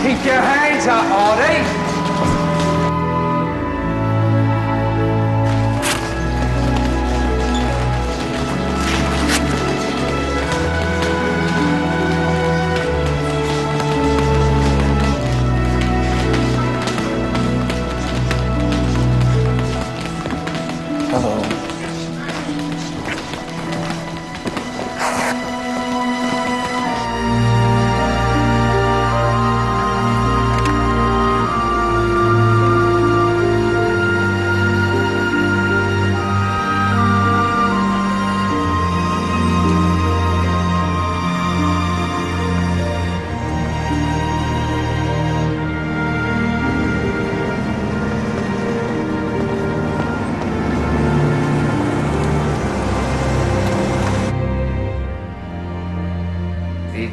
Keep your hands up, Artie.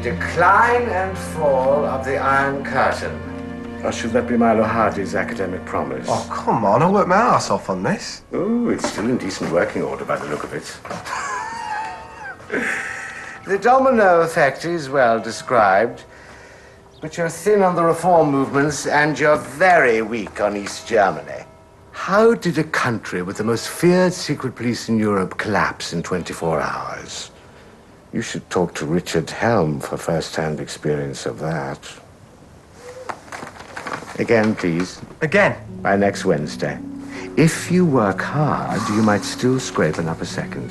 Decline and fall of the Iron Curtain. Or should that be Milo Hardy's academic promise? Oh, come on, I worked my ass off on this. Oh, it's still in decent working order by the look of it. The domino effect is well described, but you're thin on the reform movements and you're very weak on East Germany. How did a country with the most feared secret police in Europe collapse in 24 hours? You should talk to Richard Helm for first-hand experience of that. Again, please. Again? By next Wednesday. If you work hard, you might still scrape an upper second.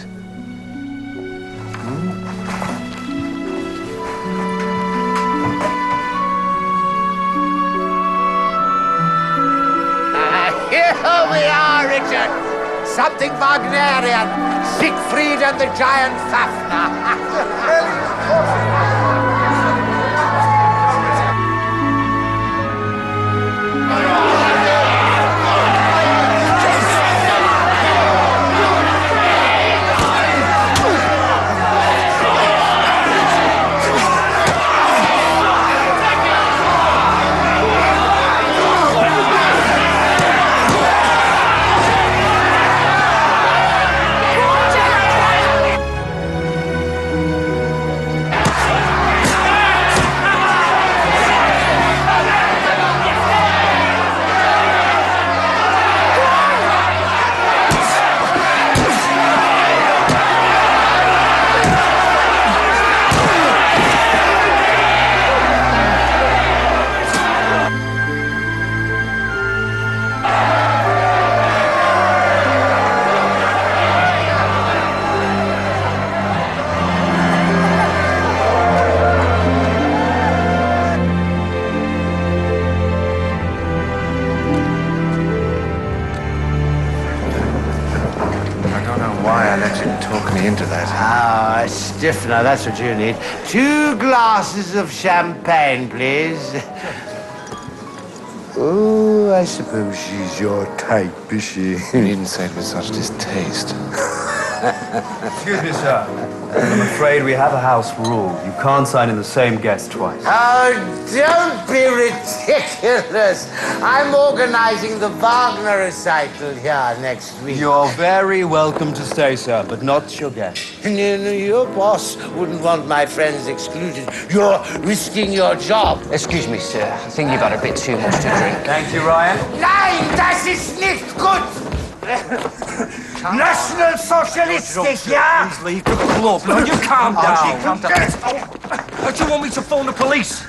Here we are, Richard. Something Wagnerian. Siegfried and the giant Fafner. Into that. Ah, stiffener, that's what you need. 2 glasses of champagne, please. Oh, I suppose she's your type, is she? You needn't say it with such distaste. Excuse me, sir. I'm afraid we have a house rule. You can't sign in the same guest twice. Oh, don't be ridiculous. I'm organizing the Wagner recital here next week. You're very welcome to stay, sir, but not your guest. No, your boss wouldn't want my friends excluded. You're risking your job. Excuse me, sir. I think you've had a bit too much to drink. Thank you, Ryan. Nein, das ist nicht gut. National Socialistic, yeah? Please leave the club. Now, you calm down. Calm down. Don't you want me to phone the police?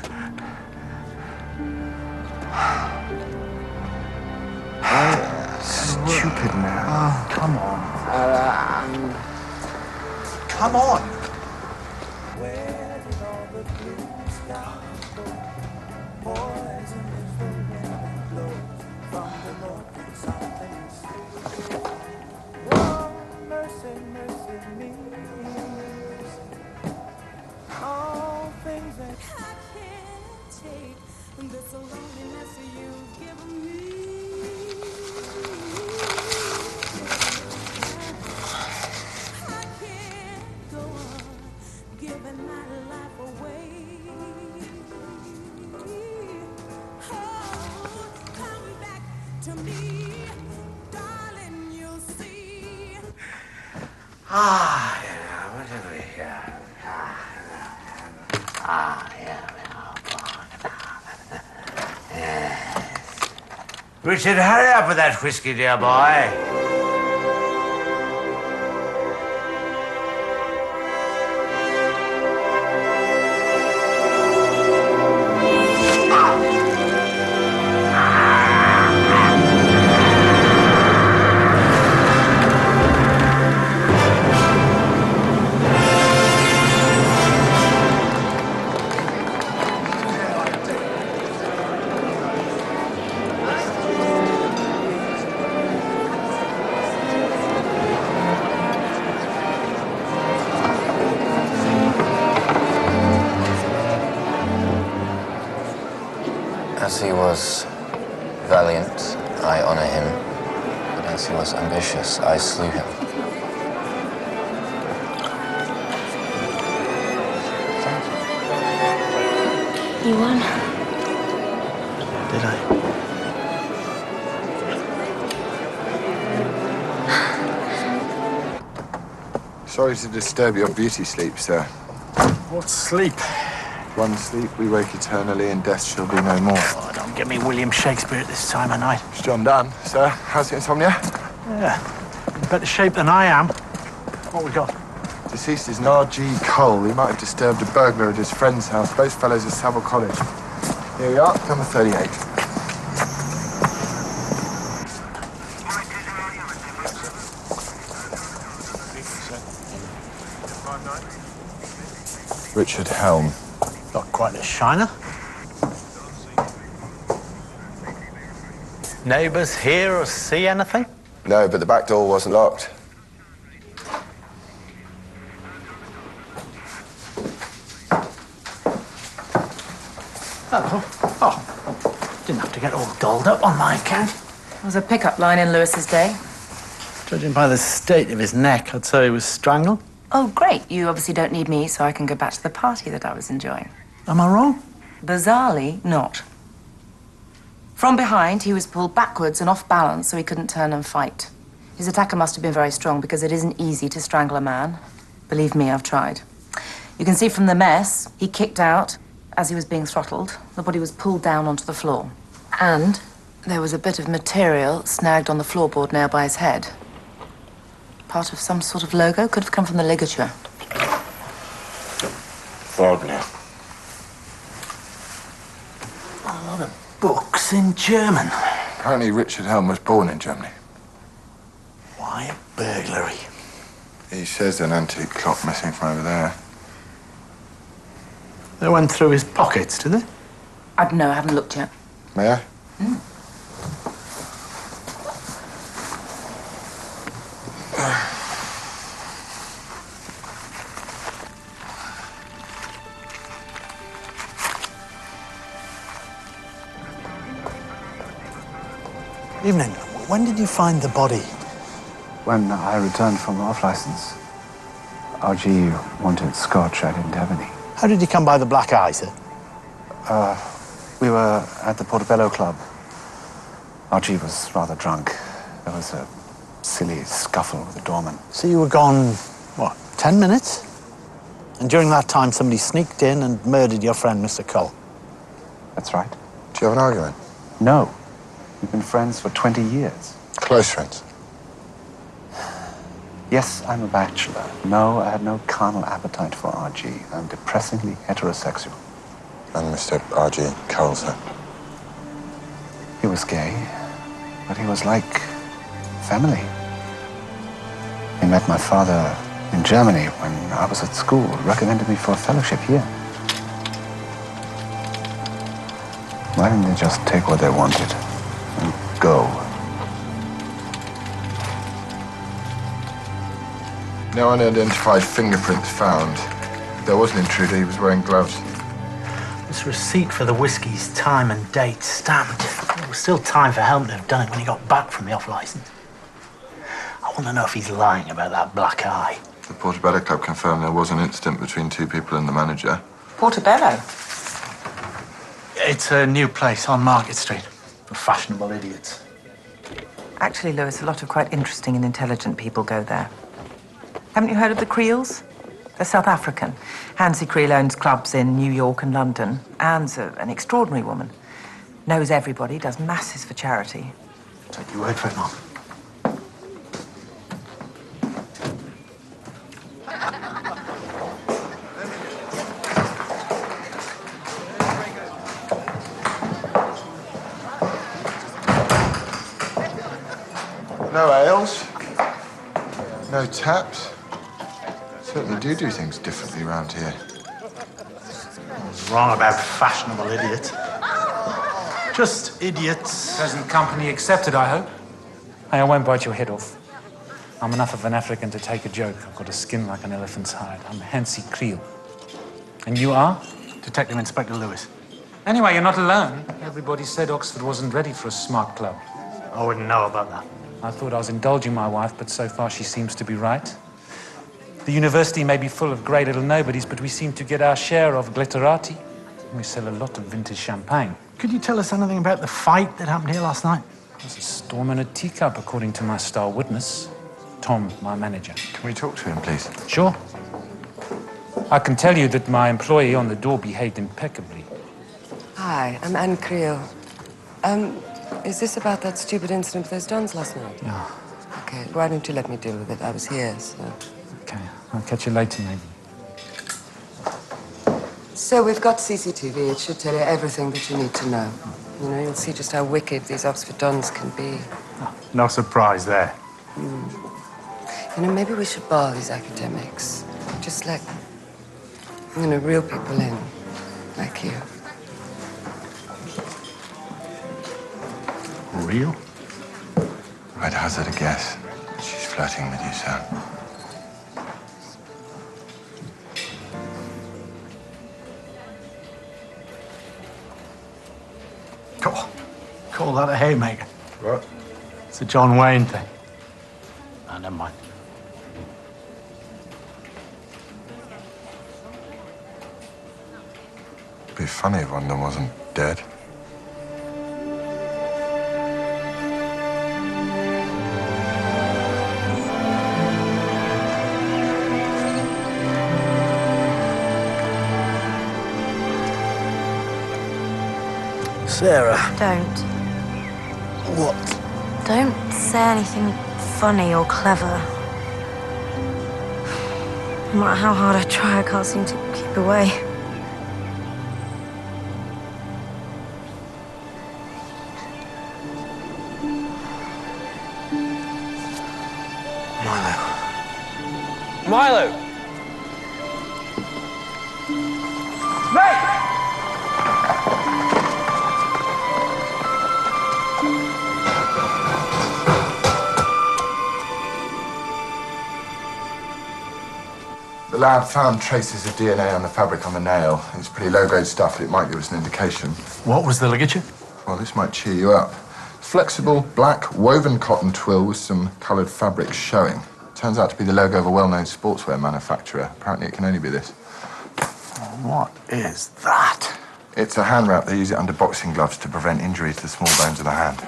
Stupid man. Oh, come on. Come on. What have we here? Yes. Richard, hurry up with that whiskey, dear boy. As he was valiant, I honor him. But as he was ambitious, I slew him. You won. Did I? Sorry to disturb your beauty sleep, sir. What sleep? One sleep we wake eternally, and death shall be no more. Oh, don't give me William Shakespeare at this time of night. It's John Donne, sir. How's the insomnia? Yeah, in better shape than I am. What we got? Deceased is R.G. Cole. He might have disturbed a burglar at his friend's house. Both fellows at Savile College. Here we are, number 38. Richard Helm. Not quite a shiner. Neighbours hear or see anything? No, but the back door wasn't locked. Hello. Oh, didn't have to get all dolled up on my account. It was a pickup line in Lewis's day. Judging by the state of his neck, I'd say he was strangled. Oh, great. You obviously don't need me, so I can go back to the party that I was enjoying. Am I wrong? Bizarrely, not. From behind, he was pulled backwards and off balance, so he couldn't turn and fight. His attacker must have been very strong, because it isn't easy to strangle a man. Believe me, I've tried. You can see from the mess, he kicked out as he was being throttled. The body was pulled down onto the floor. And there was a bit of material snagged on the floorboard nailed by his head. Part of some sort of logo, could have come from the ligature. Wagner. A lot of books in German. Apparently Richard Helm was born in Germany. Why a burglary? He says an antique clock missing from over there. They went through his pockets, did they? No, I haven't looked yet. May I? Evening. When did you find the body? When I returned from off-license. RG wanted scotch, I didn't have any. How did you come by the black eye, sir? We were at the Portobello Club. RG was rather drunk. There was a silly scuffle with the doorman. So you were gone, what, 10 minutes? And during that time, somebody sneaked in and murdered your friend, Mr. Cole. That's right. Do you have an argument? No. We've been friends for 20 years. Close friends. Yes, I'm a bachelor. No, I had no carnal appetite for RG. I'm depressingly heterosexual. And Mr. R.G. Cole, sir. He was gay, but he was like family. He met my father in Germany when I was at school, recommended me for a fellowship here. Why didn't they just take what they wanted and go? No unidentified fingerprints found. There was an intruder. He was wearing gloves. This receipt for the whiskey's time and date stamped. There was still time for Helm to have done it when he got back from the off-license. I want to know if he's lying about that black eye. The Portobello Club confirmed there was an incident between two people and the manager. Portobello? It's a new place on Market Street for fashionable idiots. Actually, Lewis, a lot of quite interesting and intelligent people go there. Haven't you heard of the Creels? They're South African. Hansie Creel owns clubs in New York and London. Anne's an extraordinary woman. Knows everybody, does masses for charity. Take your word for it, Mom. No ales, no taps. Certainly do things differently around here. What's wrong about fashionable idiots? Just idiots. Present company accepted, I hope. Hey, I won't bite your head off. I'm enough of an African to take a joke. I've got a skin like an elephant's hide. I'm Hansie Creel. And you are? Detective Inspector Lewis. Anyway, you're not alone. Everybody said Oxford wasn't ready for a smart club. I wouldn't know about that. I thought I was indulging my wife, but so far she seems to be right. The university may be full of grey little nobodies, but we seem to get our share of glitterati. We sell a lot of vintage champagne. Could you tell us anything about the fight that happened here last night? There's a storm in a teacup, according to my star witness, Tom, my manager. Can we talk to him, please? Sure. I can tell you that my employee on the door behaved impeccably. Hi, I'm Anne Creel. Is this about that stupid incident with those dons last night? Yeah. Okay, why don't you let me deal with it? I was here, so... Okay, I'll catch you later, maybe. So we've got CCTV. It should tell you everything that you need to know. You know, you'll see just how wicked these Oxford dons can be. Oh, no surprise there. You know, maybe we should bar these academics. Just let, you know, real people in, like you. Real? I'd hazard a guess. She's flirting with you, sir. Call that a haymaker. What? It's a John Wayne thing. No, never mind. It'd be funny if one of them wasn't dead. Sarah. Don't. What? Don't say anything funny or clever. No matter how hard I try, I can't seem to keep away. Milo! Mate! The lab found traces of DNA on the fabric on the nail. It's pretty low-grade stuff, but it might give us an indication. What was the ligature? Well, this might cheer you up. Flexible, black, woven cotton twill with some coloured fabrics showing. Turns out to be the logo of a well-known sportswear manufacturer. Apparently it can only be this. What is that? It's a hand wrap. They use it under boxing gloves to prevent injury to the small bones of the hand.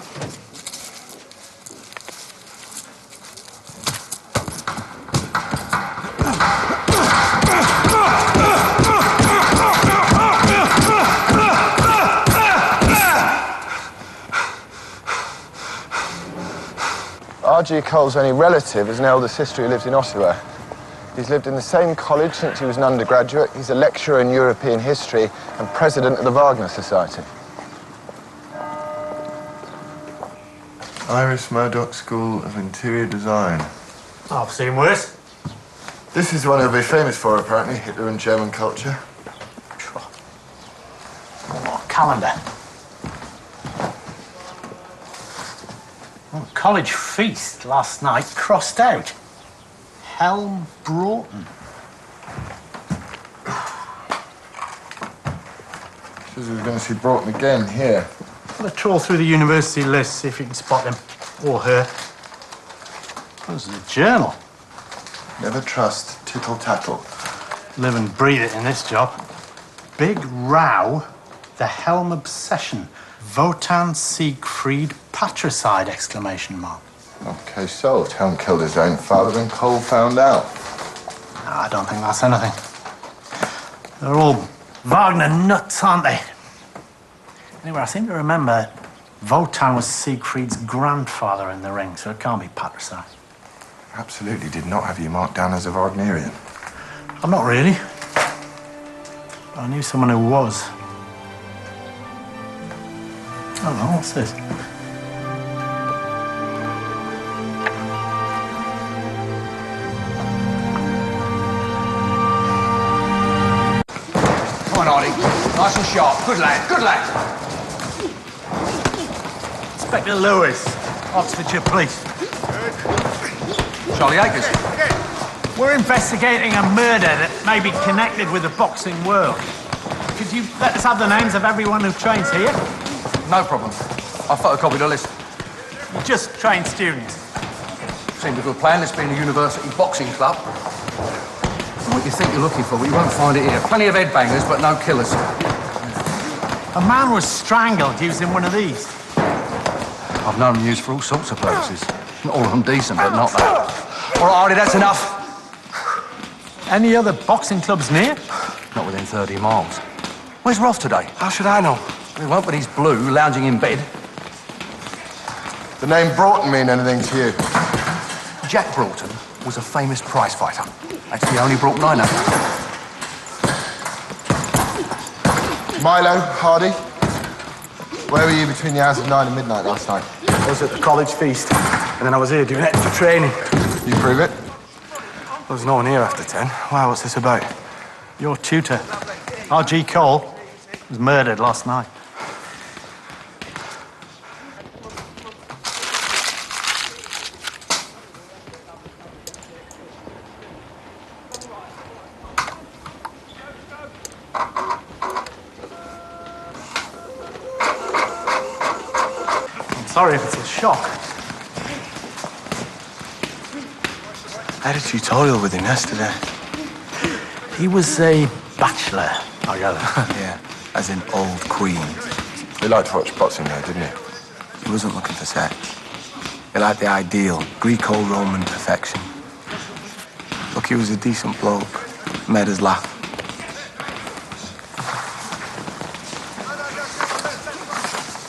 R.G. Cole's only relative is an elder sister who lives in Ottawa. He's lived in the same college since he was an undergraduate. He's a lecturer in European history and president of the Wagner Society. Iris Murdoch School of Interior Design. I've seen worse. This is one he'll be famous for, apparently, Hitler and German culture. Oh, calendar. Oh, college feast last night crossed out. Helm Broughton. Says we're going to see Broughton again here. Well, trawl through the university list, see if you can spot him. Or her. This is a journal. Never trust tittle-tattle. Live and breathe it in this job. Big row, the Helm obsession. Wotan Siegfried patricide, exclamation mark. Okay, solved. Helm killed his own father and Cole found out. No, I don't think that's anything. They're all Wagner nuts, aren't they? Anyway, I seem to remember Wotan was Siegfried's grandfather in the ring, so it can't be patricide. Absolutely did not have you marked down as a Wagnerian. I'm not really. But I knew someone who was. I don't know, what's this? Come on, Artie. Nice and sharp. Good lad, good lad. Inspector Lewis, Oxfordshire Police. Charlie Akers. We're investigating a murder that may be connected with the boxing world. Could you let us have the names of everyone who trains here? No problem. I photocopied a list. You just train students. Seemed a good plan, this being a university boxing club. What you think you're looking for, but you won't find it here. Plenty of headbangers, but no killers. A man was strangled using one of these. I've known them used for all sorts of purposes. Not all of them decent, but not that. All right, Artie, that's enough. Any other boxing clubs near? Not within 30 miles. Where's Roth today? How should I know? He won't, but he's blue, lounging in bed. The name Broughton mean anything to you? Jack Broughton was a famous prize fighter. That's the only Broughton I know. Milo, Hardy, where were you between the hours of 9 and midnight last night? I was at the college feast, and then I was here doing extra training. You prove it? There was no one here after 10. Why, what's this about? Your tutor, R.G. Cole, was murdered last night. I'm sorry if it's a shock. I had a tutorial with him yesterday. He was a bachelor, I gather. Yeah, as in old queen. He liked to watch boxing though, didn't he? He wasn't looking for sex. He liked the ideal, Greek or Roman perfection. Look, he was a decent bloke. Made us laugh.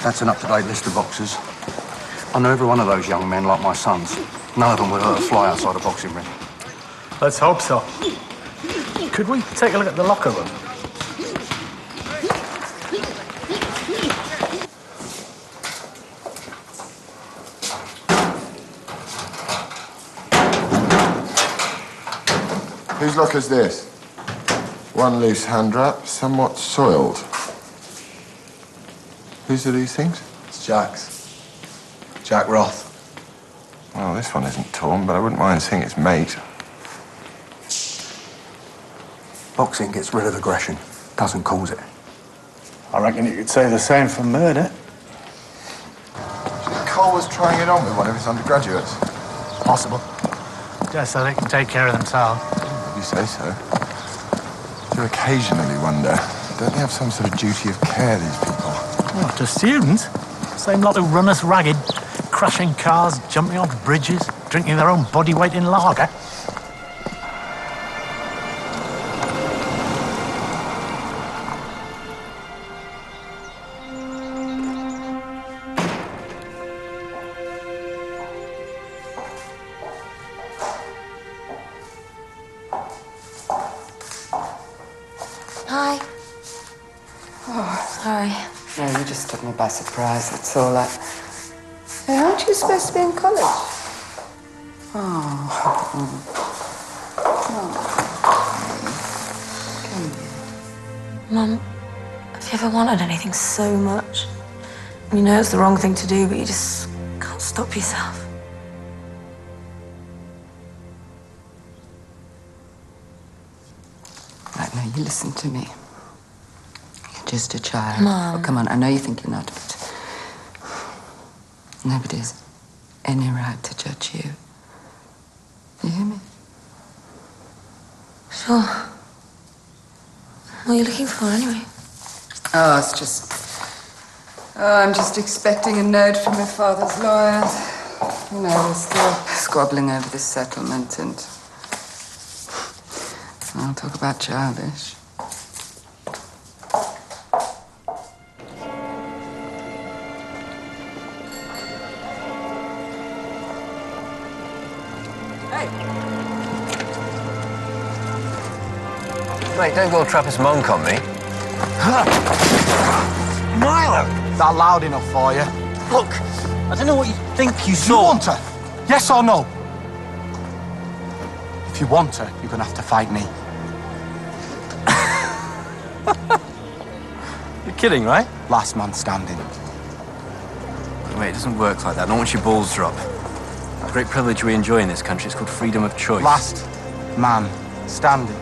That's an up-to-date list of boxers. I know every one of those young men like my sons. None of them would hurt a fly outside a boxing ring. Let's hope so. Could we take a look at the locker room? Whose locker's this? One loose hand wrap, somewhat soiled. Whose are these things? It's Jack's. Jack Roth. Well, this one isn't torn, but I wouldn't mind seeing its mate. Boxing gets rid of aggression, doesn't cause it. I reckon you could say the same for murder. Cole was trying it on with one of his undergraduates. Possible. Just so they can take care of themselves. You say so. I do occasionally wonder, don't they have some sort of duty of care, these people? Well, to students. Same lot who run us ragged. Crashing cars, jumping off bridges, drinking their own body weight in lager. Hi. Oh, sorry. No, you just took me by surprise, that's all. Hey, aren't you supposed to be in college? Mum, have you ever wanted anything so much? You know it's the wrong thing to do, but you just can't stop yourself. Right, now, you listen to me. You're just a child. Mum. Oh, come on, I know you think you're not, but nobody has any right to judge you. You hear me? Sure. What are you looking for, anyway? Oh, it's just... Oh, I'm just expecting a note from your father's lawyers. You know, we're still squabbling over this settlement, and I'll talk about childish. Mate, don't go Trappist monk on me. Milo! Is that loud enough for you? Look, I don't know what you think you You saw. want her? Yes or no? If you want her, you're gonna have to fight me. You're kidding, right? Last man standing. Wait, it doesn't work like that. Not once your balls drop. A great privilege we enjoy in this country. It's called freedom of choice. Last man standing.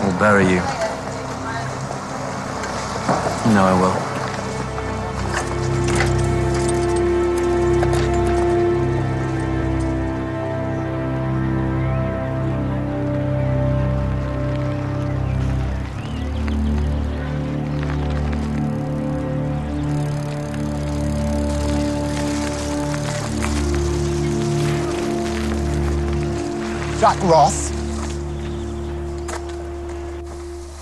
I'll bury you. You know I will. Jack Ross.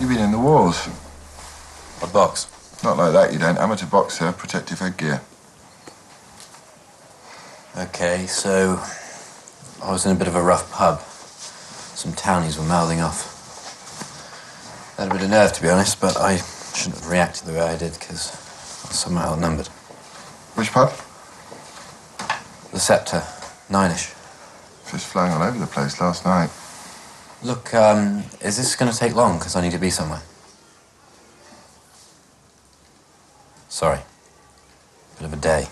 You've been in the wars. A box. Not like that, you don't. Amateur boxer, protective headgear. Okay, so I was in a bit of a rough pub. Some townies were mouthing off. I had a bit of nerve, to be honest, but I shouldn't have reacted the way I did, because I was somewhat outnumbered. Which pub? The Sceptre, 9ish. Just flying all over the place last night. Look, is this going to take long? Because I need to be somewhere. Sorry. Bit of a day.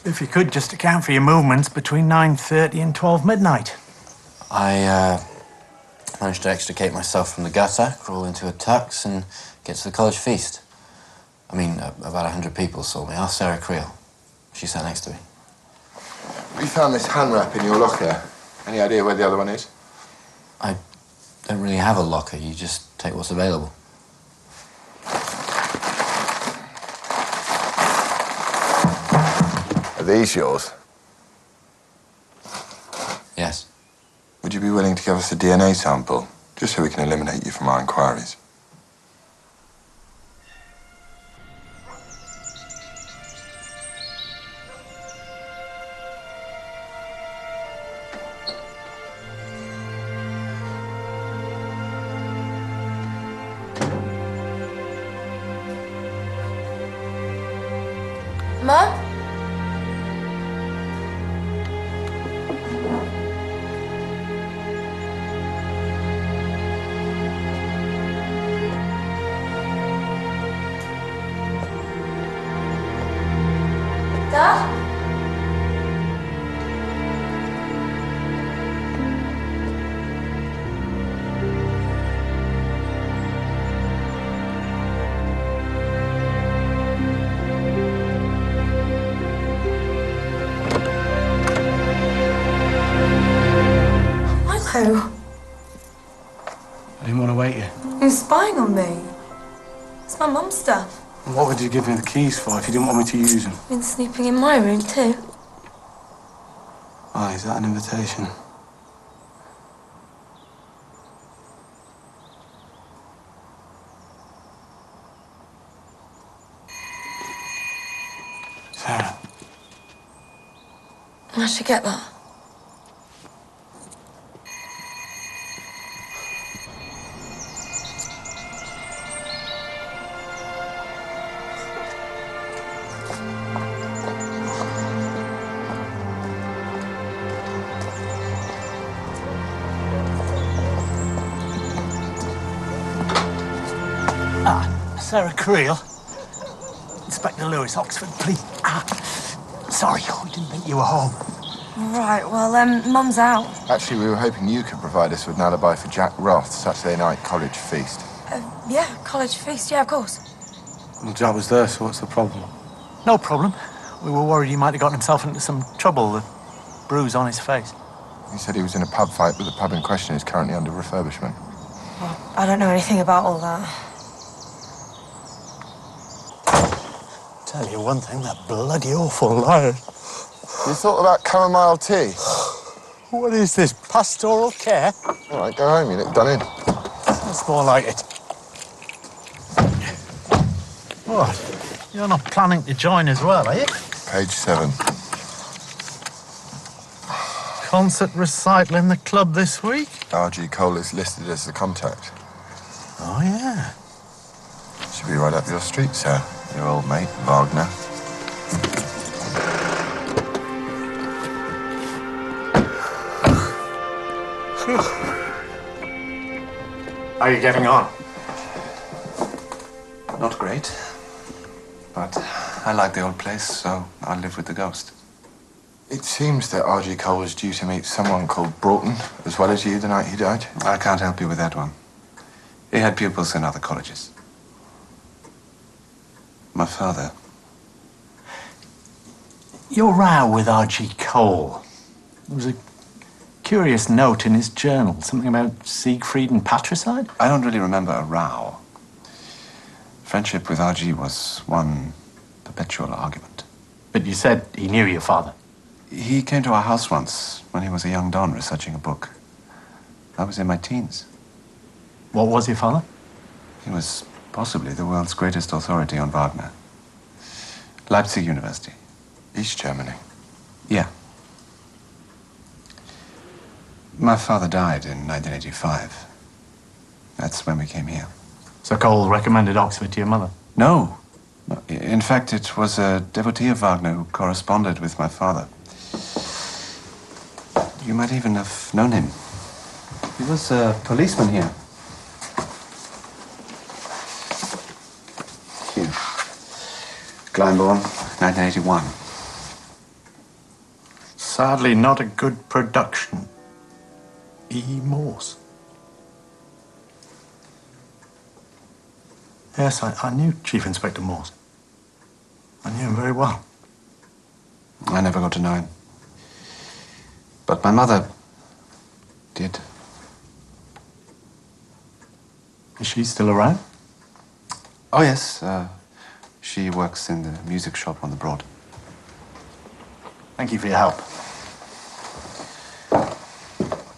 If you could just account for your movements between 9:30 and 12 midnight. I managed to extricate myself from the gutter, crawl into a tux, and get to the college feast. I mean, about 100 people saw me. Ask Sarah Creel. She sat next to me. We found this hand wrap in your locker. Any idea where the other one is? I don't really have a locker. You just take what's available. Are these yours? Yes. Would you be willing to give us a DNA sample, just so we can eliminate you from our inquiries? Mum? Dad? Milo, I didn't want to wake you. you're spying on me. It's my mum's stuff. What would you give me the keys for if you didn't want me to use them? You've been sleeping in my room too. Why, is that an invitation? Sarah. I should get that. Sarah Creel. Inspector Lewis, Oxford, please. Sorry, we didn't think you were home. Right, well, Mum's out. Actually, we were hoping you could provide us with an alibi for Jack Roth's Saturday night college feast. Yeah, college feast, yeah, of course. Well, Jack was there, so what's the problem? No problem. We were worried he might have gotten himself into some trouble, the bruise on his face. He said he was in a pub fight, but the pub in question is currently under refurbishment. Well, I don't know anything about all that. Tell you one thing, that bloody awful liar. You thought about chamomile tea? What is this, pastoral care? All right, go home, you look done in. That's more like it. What? You're not planning to join as well, are you? Page 7. Concert recital in the club this week? R.G. Cole is listed as the contact. Oh, yeah. Should be right up your street, sir. Your old mate, Wagner. How are you getting on? Not great. But I like the old place, so I'll live with the ghost. It seems that R.G. Cole was due to meet someone called Broughton, as well as you, the night he died. I can't help you with that one. He had pupils in other colleges. My father. Your row with R.G. Cole. There was a curious note in his journal, something about Siegfried and patricide? I don't really remember a row. Friendship with R.G. was one perpetual argument. But you said he knew your father. He came to our house once when he was a young don researching a book. I was in my teens. What was your father? He was possibly the world's greatest authority on Wagner. Leipzig University. East Germany. Yeah. My father died in 1985. That's when we came here. So Cole recommended Oxford to your mother? No. In fact, it was a devotee of Wagner who corresponded with my father. You might even have known him. He was a policeman here. Here. Glyndebourne, 1981. Sadly, not a good production. E. Morse. Yes, I knew Chief Inspector Morse. I knew him very well. I never got to know him. But my mother did. Is she still around? Oh, yes. She works in the music shop on the Broad. Thank you for your help.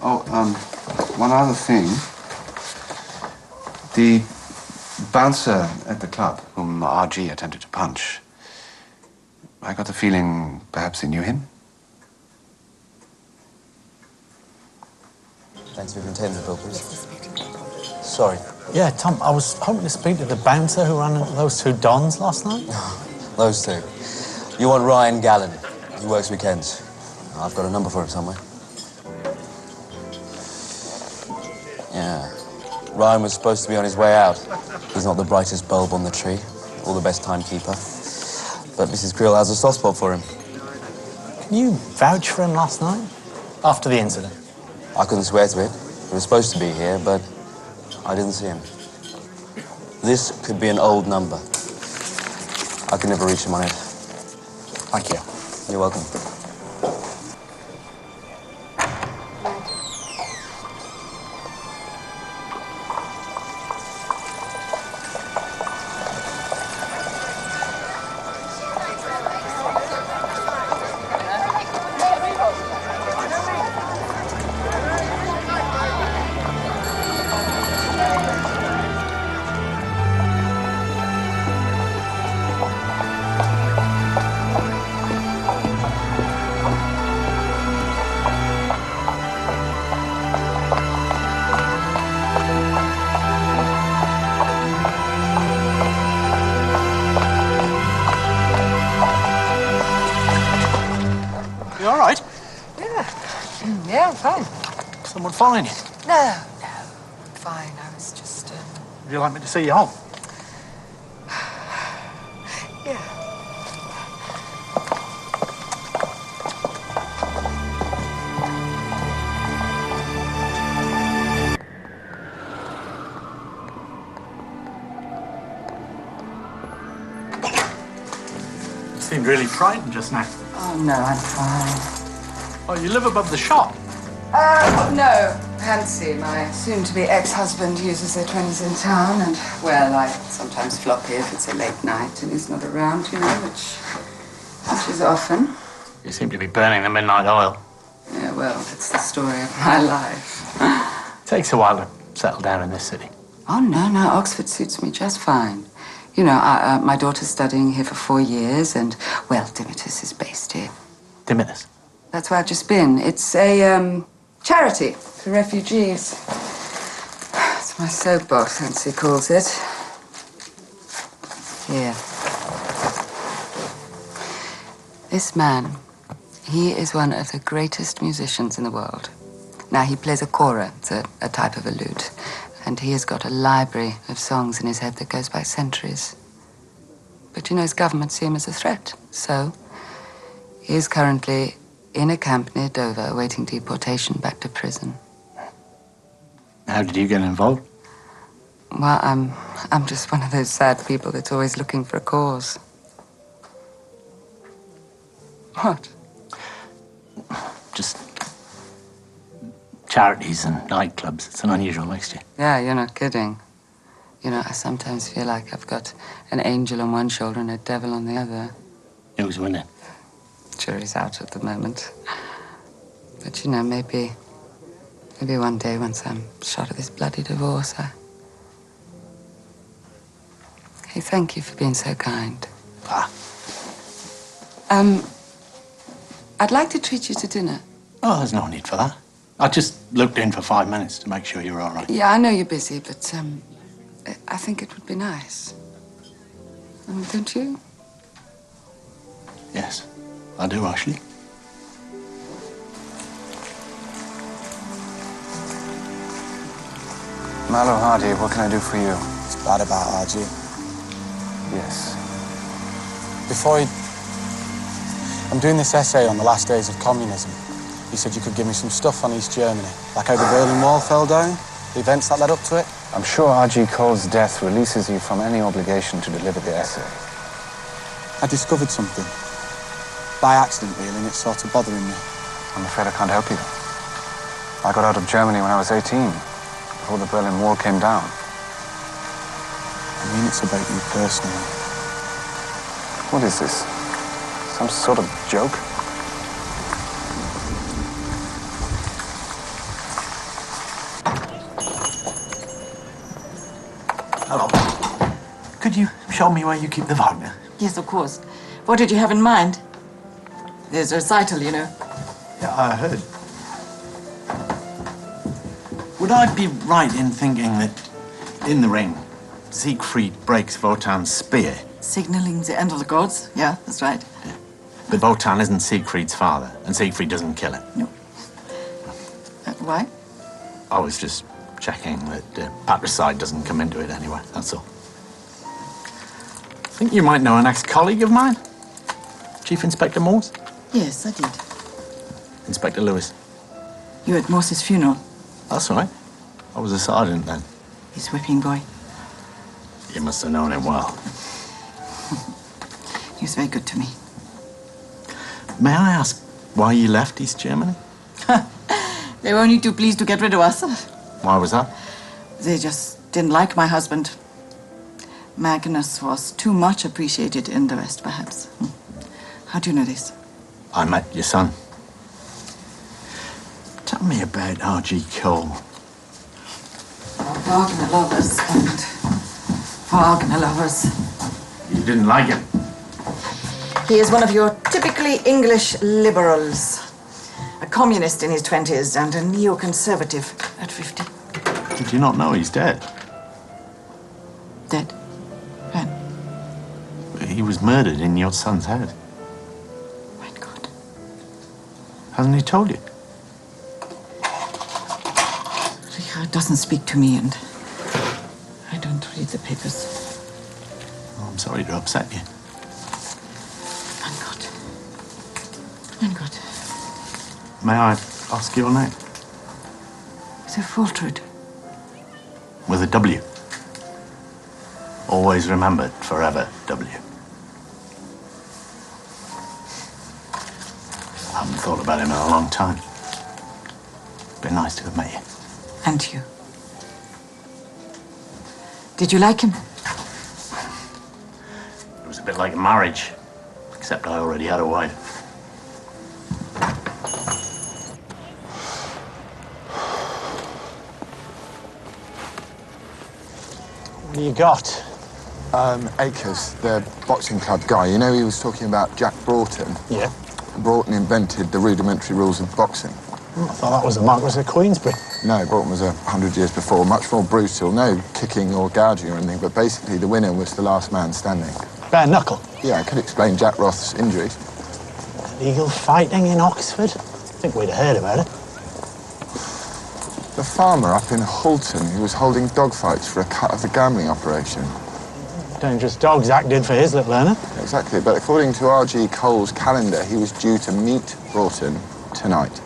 Oh, one other thing. The bouncer at the club, whom R.G. attempted to punch, I got the feeling perhaps he knew him. Thanks for containing the bill, please. Sorry. Yeah, Tom, I was hoping to speak to the bouncer who ran into those two dons last night. Those two. You want Ryan Gallen. He works weekends. I've got a number for him somewhere. Yeah. Ryan was supposed to be on his way out. He's not the brightest bulb on the tree, or the best timekeeper. But Mrs. Creel has a soft spot for him. Can you vouch for him last night? After the incident? I couldn't swear to it. He was supposed to be here, but I didn't see him. This could be an old number. I can never reach him on it. Thank you. You're welcome. You all right? Yeah. Yeah, I'm fine. Someone following you? No, fine. I was just, Would you like me to see you home? yeah. You seemed really frightened just now. Oh, no, I'm fine. Oh, you live above the shop? No. Pansy, my soon-to-be ex-husband, uses it when he's in town, and, well, I sometimes flop here if it's a late night and he's not around, you know, which is often. You seem to be burning the midnight oil. Yeah, well, that's the story of my life. Takes a while to settle down in this city. Oh, no, Oxford suits me just fine. You know, my daughter's studying here for 4 years, and, well, Dimitis is based here. Dimitis? That's where I've just been. It's a, charity for refugees. It's my soapbox, Nancy calls it. Here. This man, he is one of the greatest musicians in the world. Now, he plays a kora, it's a type of a lute, and he has got a library of songs in his head that goes back centuries. But, you know, his government see him as a threat, so he is currently in a camp near Dover, awaiting deportation back to prison. How did you get involved? Well, I'm just one of those sad people that's always looking for a cause. What? Just charities and nightclubs. It's an unusual mixture. Yeah, you're not kidding. You know, I sometimes feel like I've got an angel on one shoulder and a devil on the other. Who's winning? Jury's out at the moment. But, you know, maybe one day, once I'm shot of this bloody divorce, Hey, thank you for being so kind. I'd like to treat you to dinner. Oh, there's no need for that. I just looked in for 5 minutes to make sure you were all right. Yeah, I know you're busy, but, I think it would be nice. Don't you? Yes, I do, actually. Mallow Hardy, what can I do for you? It's bad about RG. Yes. I'm doing this essay on the last days of communism. You said you could give me some stuff on East Germany, like how the Berlin Wall fell down, the events that led up to it. I'm sure R.G. Cole's death releases you from any obligation to deliver the essay. I discovered something. By accident, really, and it's sort of bothering me. I'm afraid I can't help you. I got out of Germany when I was 18, before the Berlin Wall came down. I mean, it's about you personally. What is this? Some sort of joke? Hello. Could you show me where you keep the Wagner? Yes, of course. What did you have in mind? There's a recital, you know. Yeah, I heard. Would I be right in thinking that in the ring, Siegfried breaks Wotan's spear? Signaling the end of the gods? Yeah, that's right. Yeah. But Wotan isn't Siegfried's father, and Siegfried doesn't kill him. No. Why? I was just checking that patricide doesn't come into it anyway, that's all. I think you might know an ex-colleague of mine. Chief Inspector Morse? Yes, I did. Inspector Lewis. You were at Morse's funeral? That's right. I was a sergeant then. His whipping boy. You must have known him well. He was very good to me. May I ask why you left East Germany? They were only too pleased to get rid of us. Why was that? They just didn't like my husband. Magnus was too much appreciated in the West, perhaps. How do you know this? I met your son. Tell me about R.G. Cole. Wagner lovers and Wagner lovers. You didn't like him? He is one of your typically English liberals. A communist in his 20s and a neoconservative at 50. Did you not know he's dead? Dead? When? He was murdered in your son's house. My God. Hasn't he told you? Richard doesn't speak to me and I don't read the papers. Oh, I'm sorry to upset you. Mein Gott. May I ask your name? Sir Fultrud. With a W. Always remembered, forever W. I haven't thought about him in a long time. Been nice to have met you. And you? Did you like him? It was a bit like a marriage, except I already had a wife. What do you got? Akers, the boxing club guy. You know, he was talking about Jack Broughton. Yeah. Broughton invented the rudimentary rules of boxing. I thought that was the Marquis of Queensberry. No, Broughton was 100 years before, much more brutal. No kicking or gouging or anything, but basically the winner was the last man standing. Bare knuckle? Yeah, it could explain Jack Roth's injuries. Illegal fighting in Oxford? I think we'd have heard about it. The farmer up in Halton, who was holding dogfights for a cut of the gambling operation. Dangerous Dogs Act did for his little learner. Exactly, but according to R.G. Cole's calendar, he was due to meet Broughton tonight.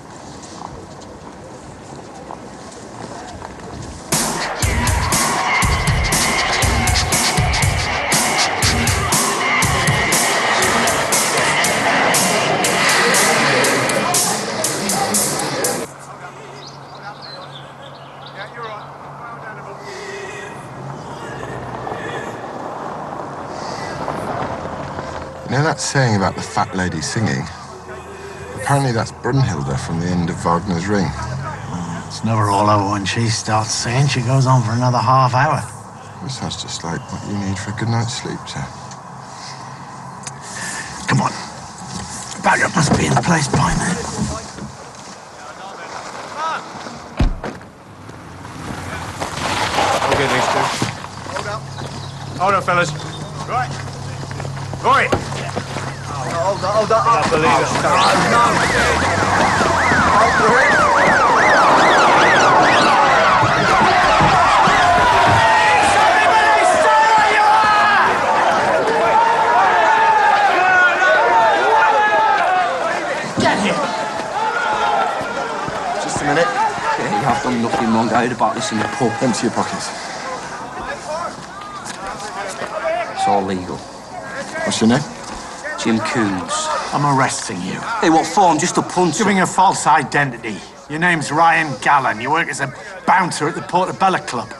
You know that saying about the fat lady singing? Apparently that's Brunhilde from the end of Wagner's Ring. It's never all over when she starts singing. She goes on for another half hour. This sounds just like what you need for a good night's sleep, sir. Come on. Backup must be in place by now. Okay, these two. Hold up, fellas. Right. Right. Hold up. I can't believe it. Get here. Just a minute. Yeah, you have done nothing wrong. I heard about this in the pub. Empty your pockets. It's all legal. What's your name? Jim Hughes. I'm arresting you. Hey, what for? I'm just a punter. Giving a false identity. Your name's Ryan Gallen. You work as a bouncer at the Portobello Club.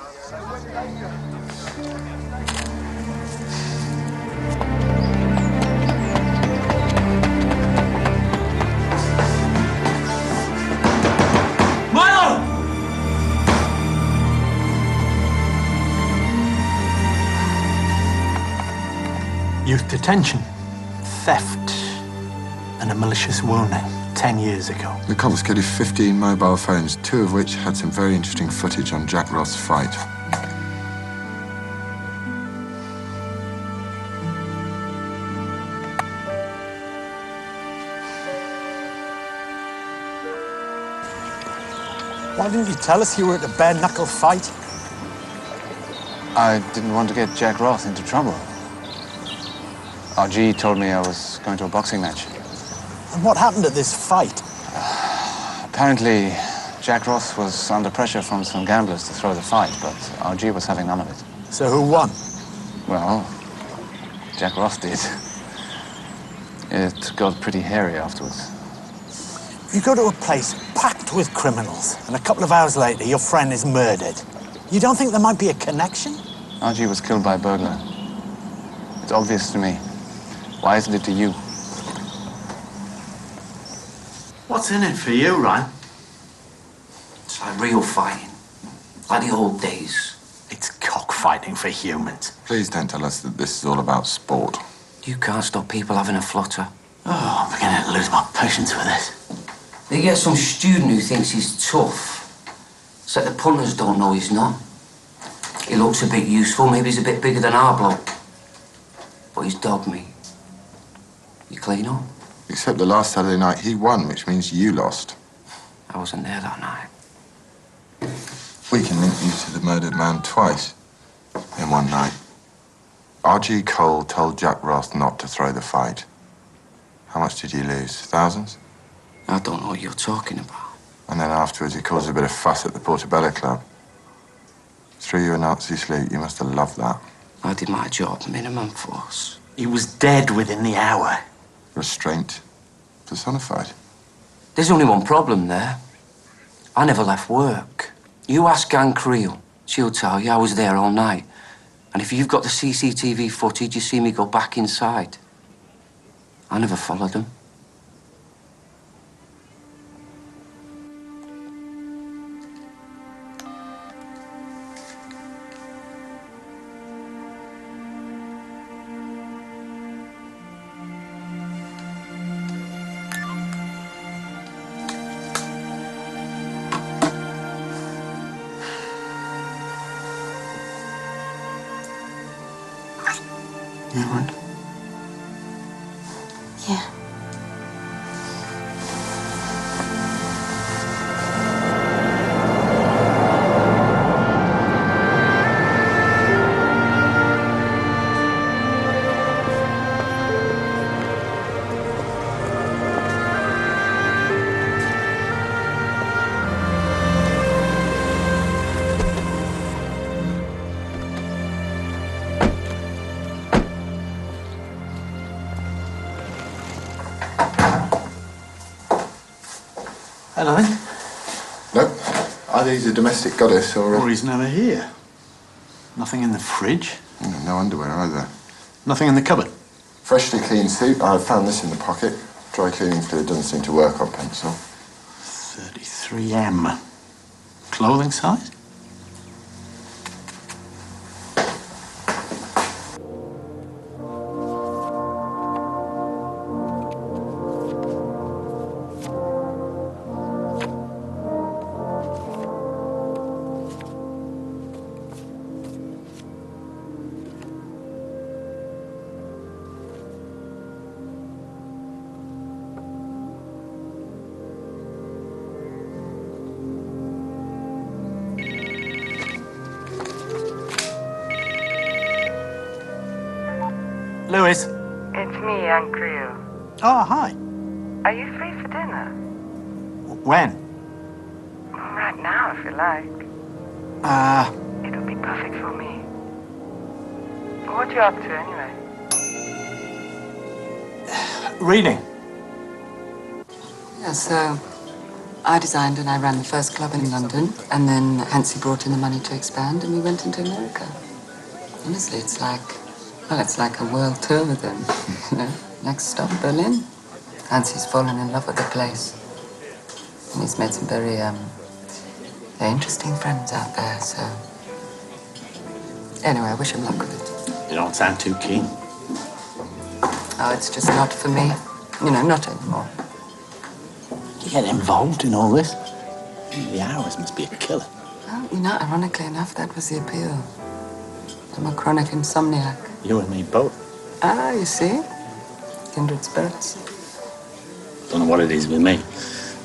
Milo! Youth detention, theft, and a malicious wounding 10 years ago. We confiscated 15 mobile phones, 2 of which had some very interesting footage on Jack Roth's fight. Why didn't you tell us you were at a bare-knuckle fight? I didn't want to get Jack Roth into trouble. RG told me I was going to a boxing match. And what happened at this fight? Apparently, Jack Roth was under pressure from some gamblers to throw the fight, but RG was having none of it. So who won? Well, Jack Roth did. It got pretty hairy afterwards. You go to a place packed with criminals, and a couple of hours later, your friend is murdered. You don't think there might be a connection? RG was killed by a burglar. It's obvious to me. Why isn't it to you? What's in it for you, Ryan? It's like real fighting. Like the old days. It's cockfighting for humans. Please don't tell us that this is all about sport. You can't stop people having a flutter. Oh, I'm beginning to lose my patience with this. They get some student who thinks he's tough. It's like the punters don't know he's not. He looks a bit useful, maybe he's a bit bigger than our bloke. But he's dog meat. You clean up? Except the last Saturday night he won, which means you lost. I wasn't there that night. We can link you to the murdered man twice in one night. R.G. Cole told Jack Roth not to throw the fight. How much did you lose? Thousands? I don't know what you're talking about. And then afterwards he caused a bit of fuss at the Portobello Club. Threw you a Nazi salute. You must have loved that. I did my job, minimum force. He was dead within the hour. Restraint personified. There's only one problem there. I never left work. You ask Anne Creel. She'll tell you I was there all night. And if you've got the CCTV footage, you see me go back inside. I never followed them. You all right? Yeah. Hello. No. Either he's a domestic goddess or he's never here. Nothing in the fridge. No underwear either. Nothing in the cupboard. Freshly cleaned suit. I found this in the pocket. Dry cleaning fluid doesn't seem to work on pencil. 33M. Clothing size? Lewis. It's me, Anne Creel. Oh, hi. Are you free for dinner? When? Right now, if you like. It'll be perfect for me. What you up to, anyway? Reading. Yeah, so I designed and I ran the first club in London, and then Hansi brought in the money to expand, and we went into America. Honestly, it's like a world tour with him. You know, next stop, Berlin. Hansi's fallen in love with the place. And he's made some very interesting friends out there, so... Anyway, I wish him luck with it. You don't sound too keen. Oh, it's just not for me. You know, not anymore. You get involved in all this? The hours must be a killer. Well, you know, ironically enough, that was the appeal. I'm a chronic insomniac. You and me both. Ah, you see? Kindred spirits. Don't know what it is with me.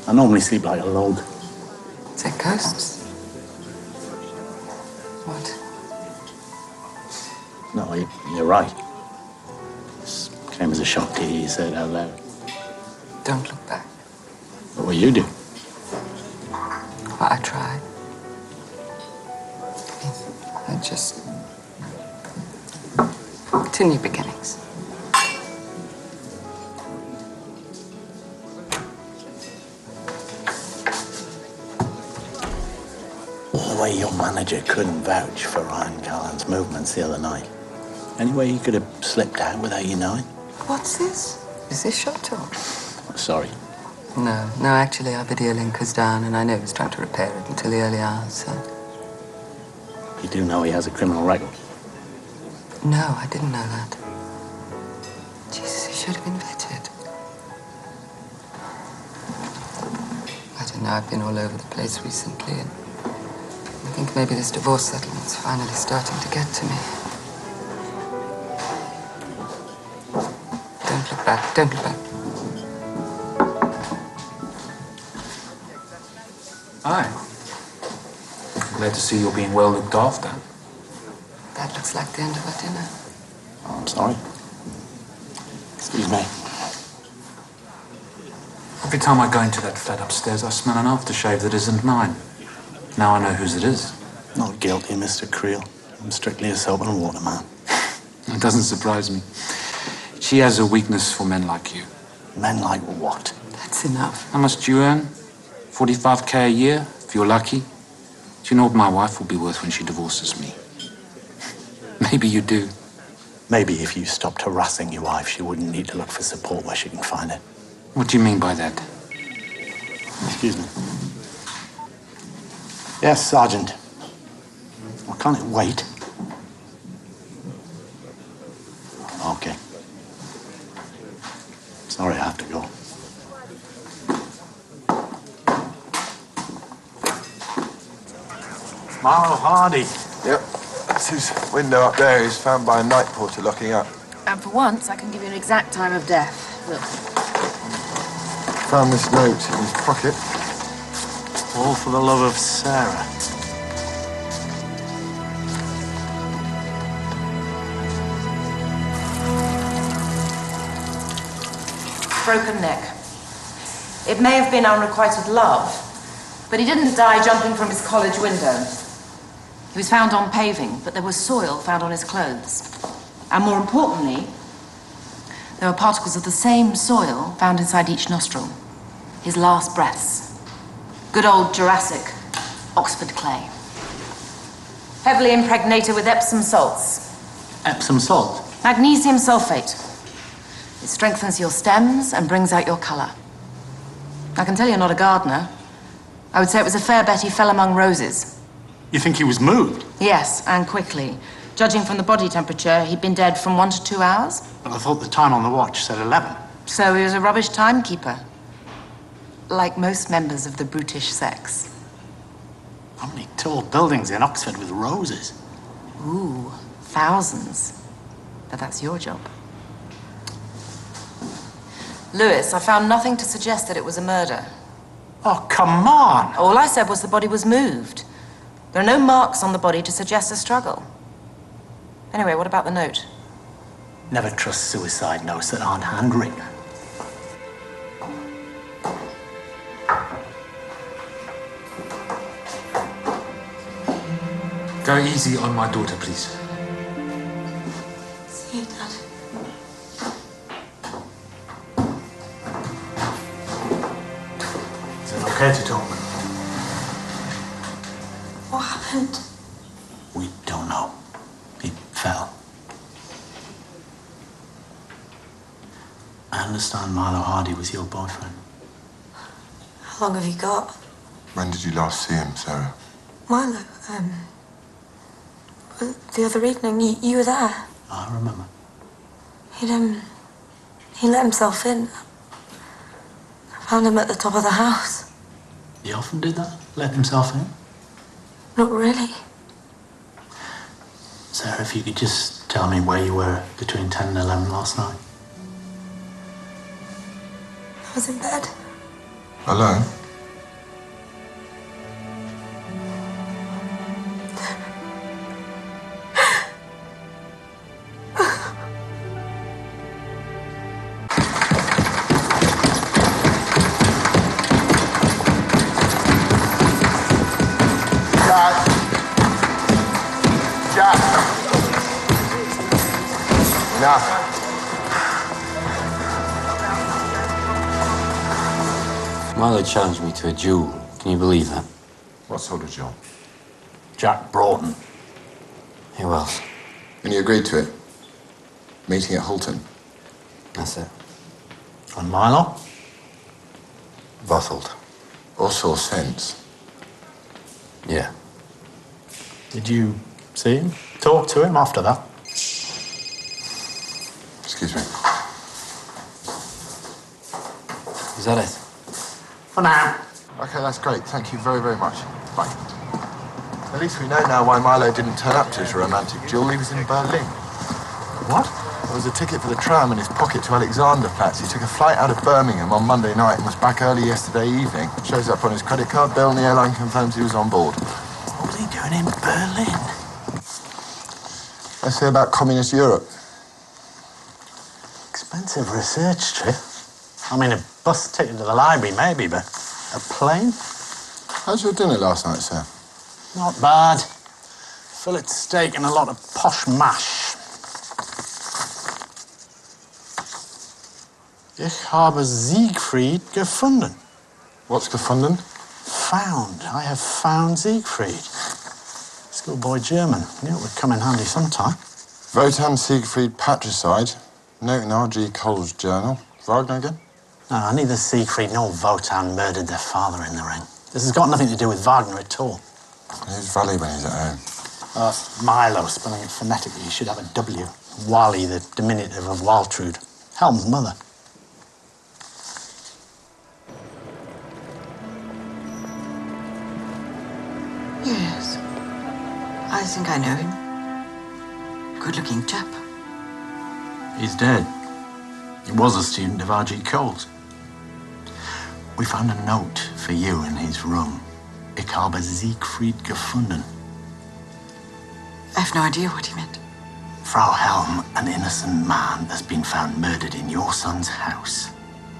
I normally sleep like a log. Is it ghosts? What? No, you're right. This came as a shock to hear you say it out loud. Don't look back. But what you do? Well, I try. I just... to new beginnings. The way your manager couldn't vouch for Ryan Callan's movements the other night. Any way he could have slipped out without you knowing? What's this? Is this shot talk? Sorry. No, actually our video link was down and I know he was trying to repair it until the early hours, so... You do know he has a criminal record? No, I didn't know that. Jesus, he should have been vetted. I don't know, I've been all over the place recently and I think maybe this divorce settlement's finally starting to get to me. Don't look back, don't look back. Hi. Glad to see you're being well looked after. That looks like the end of our dinner. Oh, I'm sorry. Excuse me. Every time I go into that flat upstairs, I smell an aftershave that isn't mine. Now I know whose it is. Not guilty, Mr. Creel. I'm strictly a soap and water man. It doesn't surprise me. She has a weakness for men like you. Men like what? That's enough. How much do you earn? 45K a year, if you're lucky. Do you know what my wife will be worth when she divorces me? Maybe you do. Maybe if you stopped harassing your wife, she wouldn't need to look for support where she can find it. What do you mean by that? Excuse me. Yes, Sergeant. Well, can't it wait? Okay. Sorry, I have to go. Marlow Hardy. Yep. That's his window up there. He's found by a night porter locking up. And for once, I can give you an exact time of death. Look. Found this note in his pocket. All for the love of Sarah. Broken neck. It may have been unrequited love, but he didn't die jumping from his college window. He was found on paving, but there was soil found on his clothes. And more importantly, there were particles of the same soil found inside each nostril. His last breaths. Good old Jurassic Oxford clay. Heavily impregnated with Epsom salts. Epsom salt? Magnesium sulfate. It strengthens your stems and brings out your colour. I can tell you're not a gardener. I would say it was a fair bet he fell among roses. You think he was moved? Yes, and quickly. Judging from the body temperature, he'd been dead from 1 to 2 hours. But I thought the time on the watch said 11. So he was a rubbish timekeeper. Like most members of the brutish sex. How many tall buildings in Oxford with roses? Ooh, thousands. But that's your job. Lewis, I found nothing to suggest that it was a murder. Oh, come on! All I said was the body was moved. There are no marks on the body to suggest a struggle. Anyway, what about the note? Never trust suicide notes that aren't handwritten. Go easy on my daughter, please. See you, Dad. Is it okay to talk? What happened? We don't know. He fell. I understand Marlow Hardy was your boyfriend. How long have you got? When did you last see him, Sarah? Milo, the other evening, you were there. I remember. He let himself in. I found him at the top of the house. He often did that? Let himself in? Not really. Sarah, if you could just tell me where you were between 10 and 11 last night. I was in bed. Alone? Milo challenged me to a duel. Can you believe that? What sort of duel? Jack Broughton. Who else? And you agreed to it? Meeting at Hulton? That's it. And Milo? Bottled. All saw sense. Yeah. Did you see him? Talk to him after that? Excuse me. Is that it? For now. Okay, that's great. Thank you very, very much. Bye. At least we know now why Milo didn't turn up to his romantic duel. He was in Berlin. What? There was a ticket for the tram in his pocket to Alexanderplatz. He took a flight out of Birmingham on Monday night and was back early yesterday evening. Shows up on his credit card bill and the airline confirms he was on board. What was he doing in Berlin? Let's hear about communist Europe. Expensive research trip. I mean, a bus ticket to the library, maybe, but a plane? How's your dinner last night, sir? Not bad. Fillet steak and a lot of posh mash. Ich habe Siegfried gefunden. What's gefunden? Found. I have found Siegfried. Schoolboy German. Knew it would come in handy sometime. Wotan Siegfried patricide. Note in R.G. Cole's journal. Wagner again? No, neither Siegfried nor Wotan murdered their father in the ring. This has got nothing to do with Wagner at all. Who's Valley when he's at home? Milo, spelling it phonetically, you should have a W. Wally, the diminutive of Waltrud. Helm's mother. Yes. I think I know him. Good-looking chap. He's dead. He was a student of R.G. Cole's. We found a note for you in his room. Ich habe Siegfried gefunden. I have no idea what he meant. Frau Helm, an innocent man, has been found murdered in your son's house.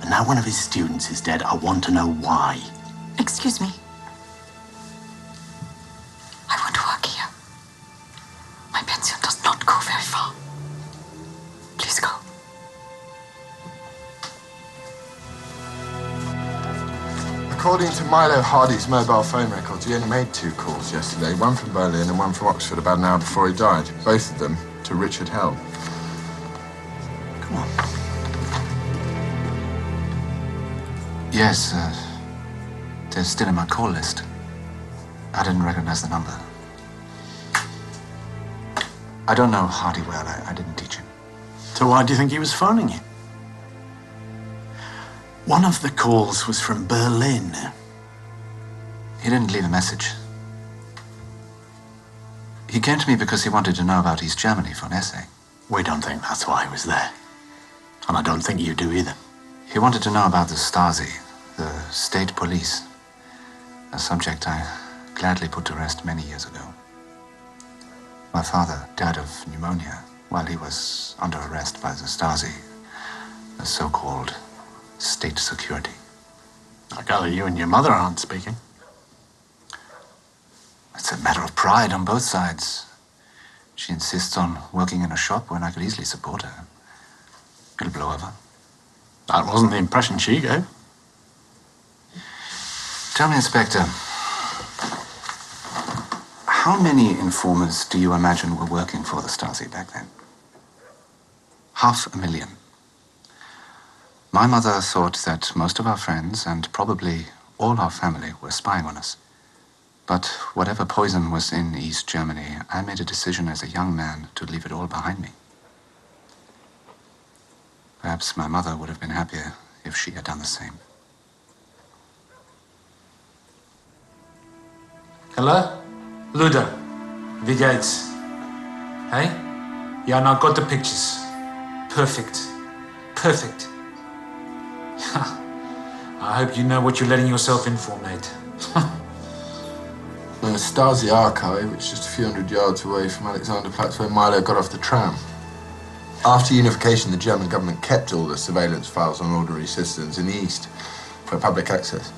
And now one of his students is dead. I want to know why. Excuse me. I want to work here. My pension does not go very far. Please go. According to Milo Hardy's mobile phone records, he only made 2 calls yesterday, one from Berlin and one from Oxford about an hour before he died. Both of them to Richard Helm. Come on. Yes, they're still in my call list. I didn't recognize the number. I don't know Hardy well. I didn't teach him. So why do you think he was phoning you? One of the calls was from Berlin. He didn't leave a message. He came to me because he wanted to know about East Germany for an essay. We don't think that's why he was there. And I don't think you do either. He wanted to know about the Stasi, the state police, a subject I gladly put to rest many years ago. My father died of pneumonia while he was under arrest by the Stasi, the so-called state security. I gather you and your mother aren't speaking. It's a matter of pride on both sides. She insists on working in a shop when I could easily support her. It'll blow over. That wasn't the impression she gave. Tell me, Inspector, how many informers do you imagine were working for the Stasi back then? 500,000. My mother thought that most of our friends and probably all our family were spying on us. But whatever poison was in East Germany, I made a decision as a young man to leave it all behind me. Perhaps my mother would have been happier if she had done the same. Hello? Luda, wie geht's? Hey? Ja, now got the pictures. Perfect. Perfect. I hope you know what you're letting yourself in for, mate. The Stasi archive, which is just a few hundred yards away from Alexanderplatz, where Milo got off the tram. After unification, the German government kept all the surveillance files on ordinary citizens in the East for public access.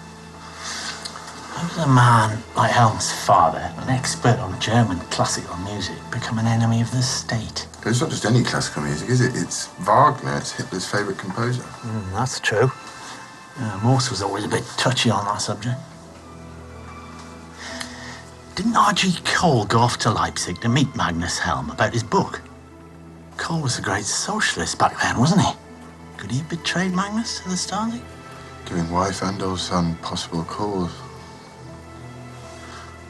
How does a man like Helm's father, an expert on German classical music, become an enemy of the state? It's not just any classical music, is it? It's Wagner. It's Hitler's favourite composer. That's true. Morse was always a bit touchy on that subject. Didn't R.G. Cole go off to Leipzig to meet Magnus Helm about his book? Cole was a great socialist back then, wasn't he? Could he have betrayed Magnus to the Stasi? Giving wife and or son possible cause.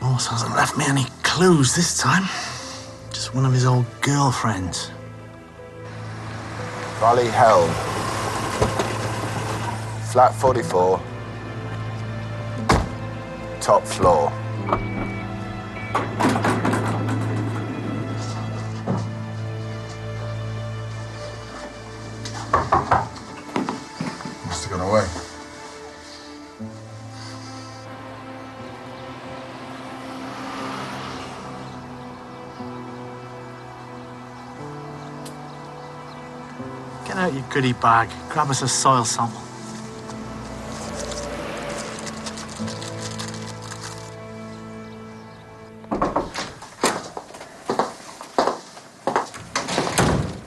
Morse hasn't left me any clues this time. Just one of his old girlfriends. Valley Helm. Flat 44. Top floor. Must have gone away. Get out your goodie bag. Grab us a soil sample.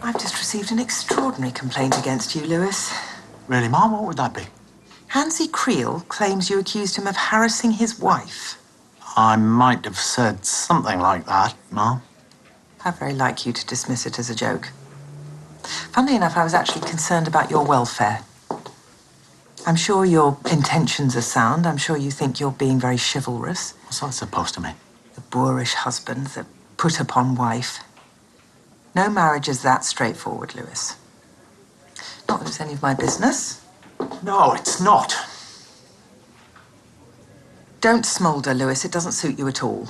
I've just received an extraordinary complaint against you, Lewis. Really, Mom? What would that be? Hansi Creel claims you accused him of harassing his wife. I might have said something like that, Mum. I'd very like you to dismiss it as a joke. Funnily enough, I was actually concerned about your welfare. I'm sure your intentions are sound. I'm sure you think you're being very chivalrous. What's that supposed to mean? The boorish husband, the put-upon wife. No marriage is that straightforward, Lewis. Not that it's any of my business. No, it's not. Don't smoulder, Lewis. It doesn't suit you at all.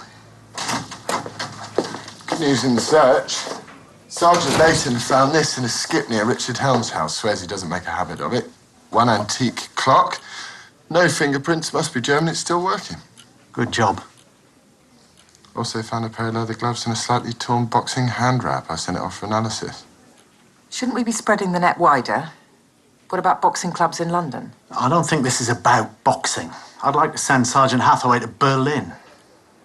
Good news in the search. Sergeant Layton found this in a skip near Richard Helm's house. Swears he doesn't make a habit of it. One antique clock. No fingerprints. Must be German. It's still working. Good job. Also found a pair of leather gloves and a slightly torn boxing hand wrap. I sent it off for analysis. Shouldn't we be spreading the net wider? What about boxing clubs in London? I don't think this is about boxing. I'd like to send Sergeant Hathaway to Berlin.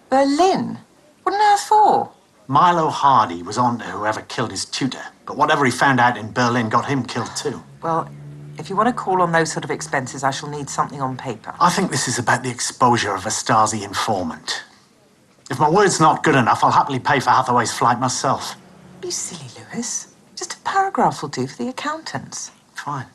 Berlin? What on earth for? Milo Hardy was on to whoever killed his tutor, but whatever he found out in Berlin got him killed too. Well, if you want to call on those sort of expenses, I shall need something on paper. I think this is about the exposure of a Stasi informant. If my word's not good enough, I'll happily pay for Hathaway's flight myself. Be silly, Lewis. Just a paragraph will do for the accountants. Fine.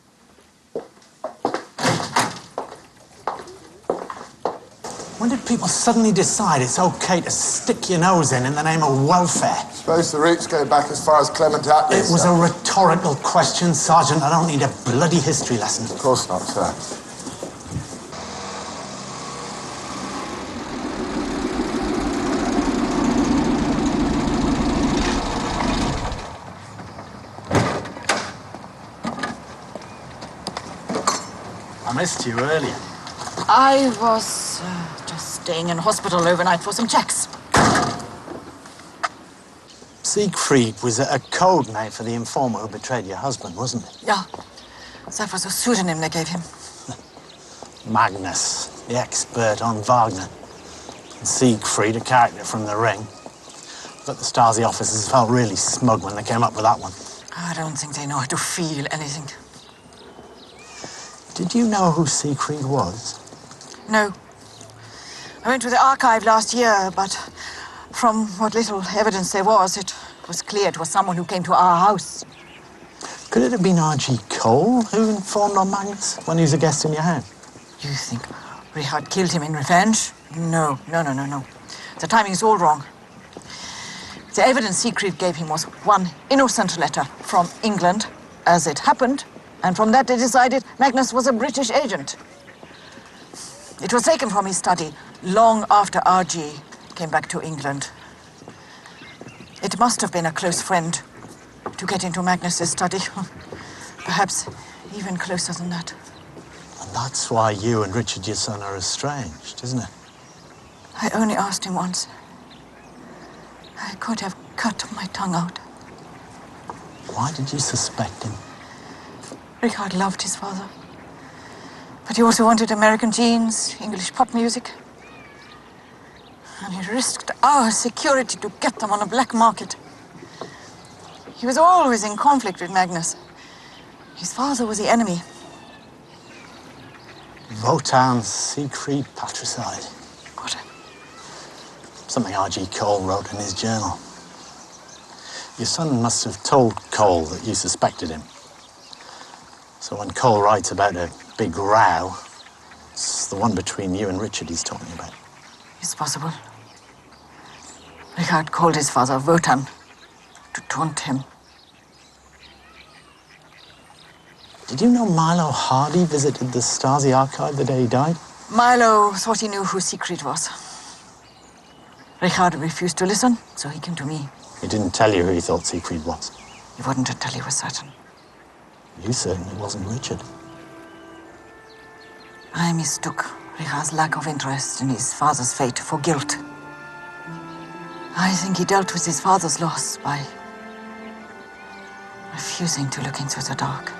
When did people suddenly decide it's okay to stick your nose in the name of welfare? Suppose the roots go back as far as Clement Attlee. It was a rhetorical question, Sergeant. I don't need a bloody history lesson. Of course not, sir. I missed you earlier. I was just staying in hospital overnight for some checks. Siegfried was a code name for the informer who betrayed your husband, wasn't it? Yeah, that was a pseudonym they gave him. Magnus, the expert on Wagner. And Siegfried, a character from The Ring. But the Stasi officers felt really smug when they came up with that one. I don't think they know how to feel anything. Did you know who Siegfried was? No. I went to the archive last year, but from what little evidence there was, it was clear it was someone who came to our house. Could it have been R.G. Cole who informed on Magnus when he was a guest in your house? You think Richard killed him in revenge? No. The timing is all wrong. The evidence Siegfried gave him was one innocent letter from England, as it happened, and from that they decided Magnus was a British agent. It was taken from his study long after R.G. came back to England. It must have been a close friend to get into Magnus's study. Perhaps even closer than that. And that's why you and Richard, your son, are estranged, isn't it? I only asked him once. I could have cut my tongue out. Why did you suspect him? Richard loved his father. But he also wanted American genes, English pop music. And he risked our security to get them on a black market. He was always in conflict with Magnus. His father was the enemy. Wotan's Siegfried patricide. What? Something R.G. Cole wrote in his journal. Your son must have told Cole that you suspected him. So when Cole writes about a big row, it's the one between you and Richard he's talking about. It's possible. Richard called his father Wotan to taunt him. Did you know Milo Hardy visited the Stasi archive the day he died? Milo thought he knew who Siegfried was. Richard refused to listen, so he came to me. He didn't tell you who he thought Siegfried was. He wouldn't until he was certain. You certainly wasn't Richard. I mistook Richard's lack of interest in his father's fate for guilt. I think he dealt with his father's loss by refusing to look into the dark.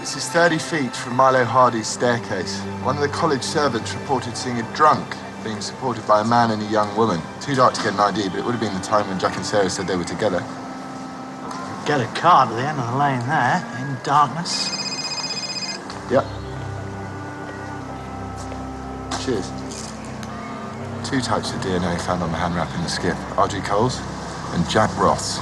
This is 30 feet from Milo Hardy's staircase. One of the college servants reported seeing a drunk being supported by a man and a young woman. Too dark to get an ID, but it would have been the time when Jack and Sarah said they were together. Get a car to the end of the lane there, in darkness. Yep. Cheers. 2 types of DNA found on the hand wrap in the skip. R.G. Cole's and Jack Roth's.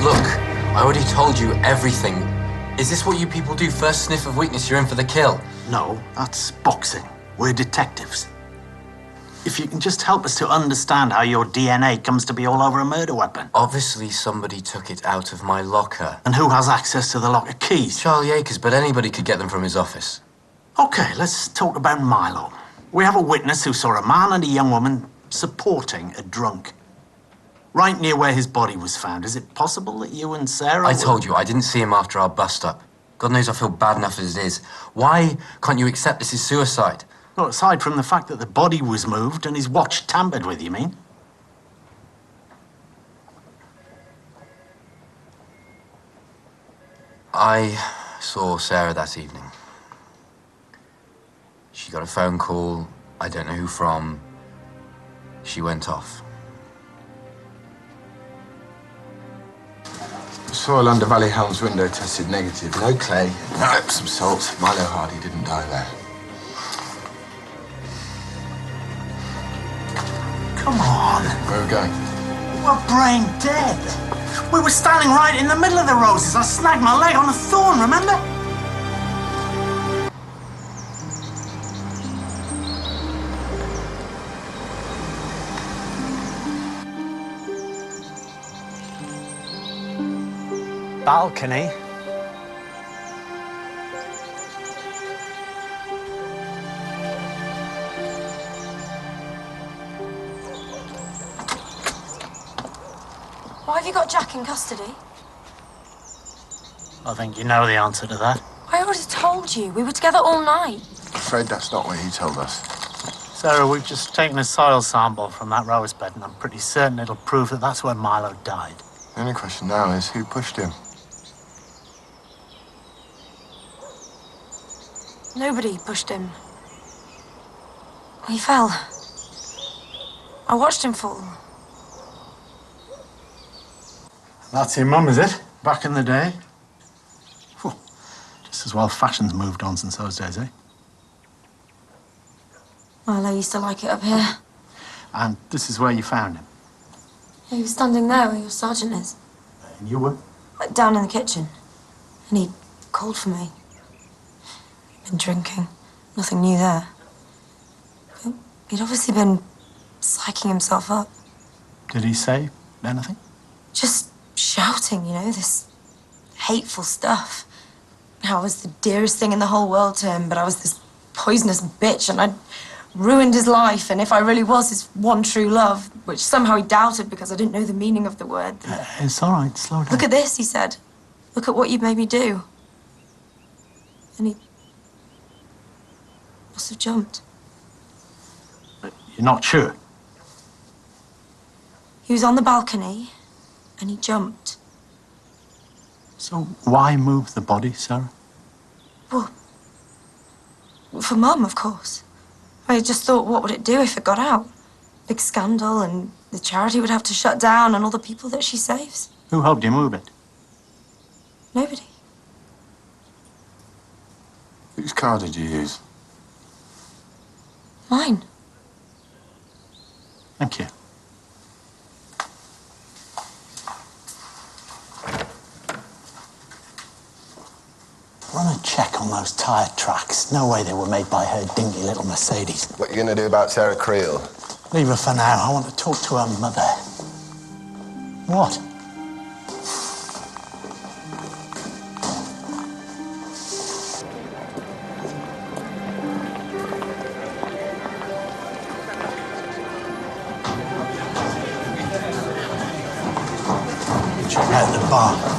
Look, I already told you everything. Is this what you people do? First sniff of weakness, you're in for the kill. No, that's boxing. We're detectives. If you can just help us to understand how your DNA comes to be all over a murder weapon. Obviously, somebody took it out of my locker. And who has access to the locker keys? Charlie Akers, but anybody could get them from his office. Okay, let's talk about Milo. We have a witness who saw a man and a young woman supporting a drunk. Right near where his body was found. Is it possible that you and Sarah I told you, I didn't see him after our bust-up. God knows I feel bad enough as it is. Why can't you accept this is suicide? Well, aside from the fact that the body was moved and his watch tampered with, you mean? I saw Sarah that evening. She got a phone call, I don't know who from. She went off. Soil under Valley Helm's window tested negative. No clay, no Epsom salts. Milo Hardy didn't die there. Come on. Where are we going? We're brain dead. We were standing right in the middle of the roses. I snagged my leg on a thorn, remember? Balcony. Why have you got Jack in custody? I think you know the answer to that. I already told you. We were together all night. I'm afraid that's not what he told us. Sarah, we've just taken a soil sample from that rose bed, and I'm pretty certain it'll prove that that's where Milo died. The only question now is who pushed him? Nobody pushed him. He fell. I watched him fall. That's your mum, is it? Back in the day? Whew. Just as well fashion's moved on since those days, eh? Well, I used to like it up here. And this is where you found him? He was standing there where your sergeant is. And you were? Down in the kitchen. And he called for me. Been drinking. Nothing new there. But he'd obviously been psyching himself up. Did he say anything? Just shouting, you know, this hateful stuff. How I was the dearest thing in the whole world to him, but I was this poisonous bitch, and I'd ruined his life, and if I really was his one true love, which somehow he doubted because I didn't know the meaning of the word. It's all right, slow down. Look at this, he said. Look at what you made me do. And he must have jumped. You're not sure? He was on the balcony, and he jumped. So why move the body, Sarah? Well, for Mum, of course. I just thought, what would it do if it got out? Big scandal, and the charity would have to shut down, and all the people that she saves. Who helped you move it? Nobody. Whose car did you use? Mine. Thank you. Run a check on those tyre tracks. No way they were made by her dingy little Mercedes. What are you going to do about Sarah Creel? Leave her for now. I want to talk to her mother. What? Check out the bar.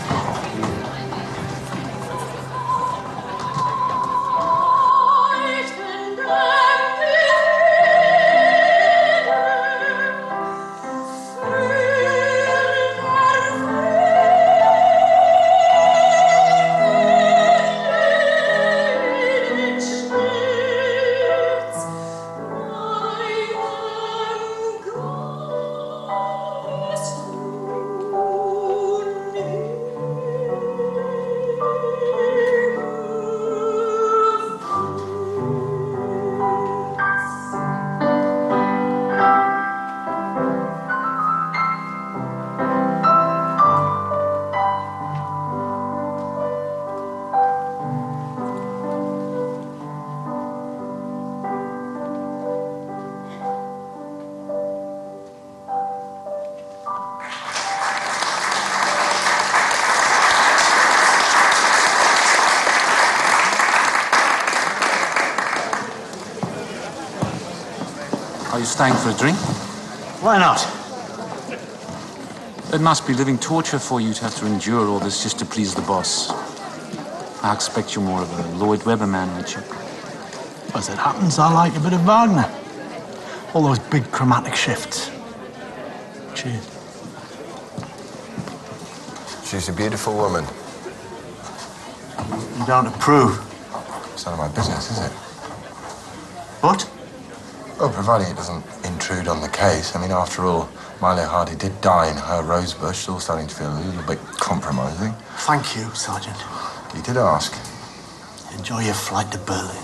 you staying for a drink? Why not? It must be living torture for you to have to endure all this just to please the boss. I expect you're more of a Lloyd Webber man, aren't you? As it happens, I like a bit of Wagner. All those big chromatic shifts. Cheers. She's a beautiful woman. You don't approve? It's none of my business, is it? What? Well, providing it doesn't intrude on the case. I mean, after all, Milo Hardy did die in her rosebush. It's all starting to feel a little bit compromising. Thank you, Sergeant. You did ask. Enjoy your flight to Berlin.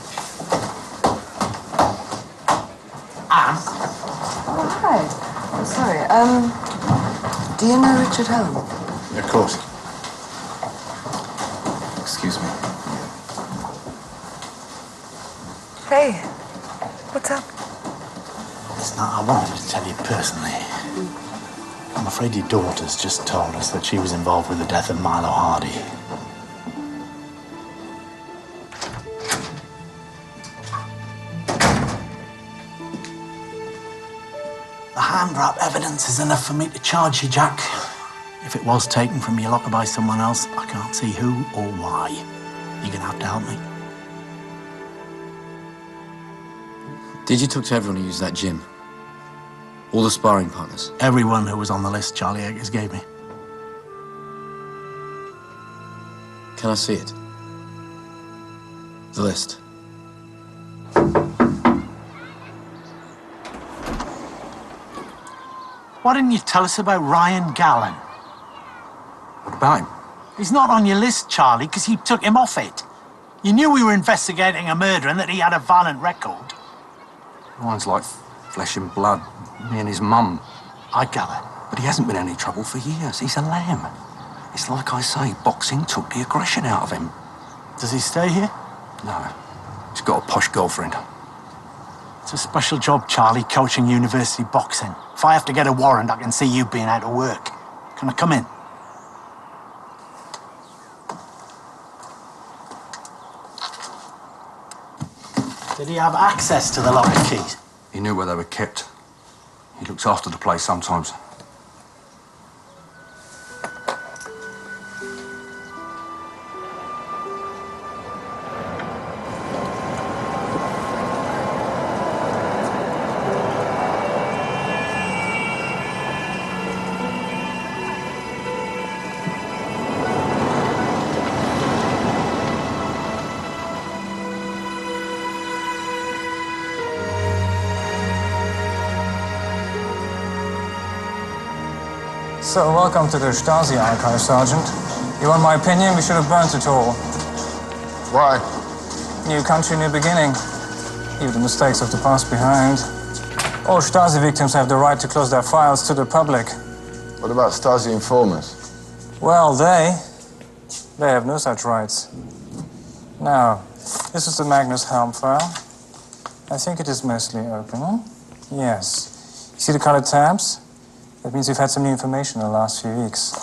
Anne? Oh, hi. I'm sorry. Do you know Richard Helm? Of course. Excuse me. Hey, what's up? Listen, I wanted to tell you personally. I'm afraid your daughter's just told us that she was involved with the death of Milo Hardy. The hand wrap evidence is enough for me to charge you, Jack. If it was taken from your locker by someone else, I can't see who or why. You're gonna have to help me. Did you talk to everyone who used that gym? All the sparring partners? Everyone who was on the list Charlie Akers gave me. Can I see it? The list. Why didn't you tell us about Ryan Gallen? What about him? He's not on your list, Charlie, because you took him off it. You knew we were investigating a murder and that he had a violent record. Ryan's like flesh and blood. Me and his mum. I gather. But he hasn't been in any trouble for years. He's a lamb. It's like I say, boxing took the aggression out of him. Does he stay here? No. He's got a posh girlfriend. It's a special job, Charlie, coaching university boxing. If I have to get a warrant, I can see you being out of work. Can I come in? Did he have access to the locker keys? He knew where they were kept. He looks after the place sometimes. So, welcome to the Stasi archive, Sergeant. You want my opinion? We should have burnt it all. Why? New country, new beginning. Leave the mistakes of the past behind. All Stasi victims have the right to close their files to the public. What about Stasi informers? Well, they have no such rights. Now, this is the Magnus Helm file. I think it is mostly open, huh? Yes. You see the colored tabs? That means we've had some new information in the last few weeks.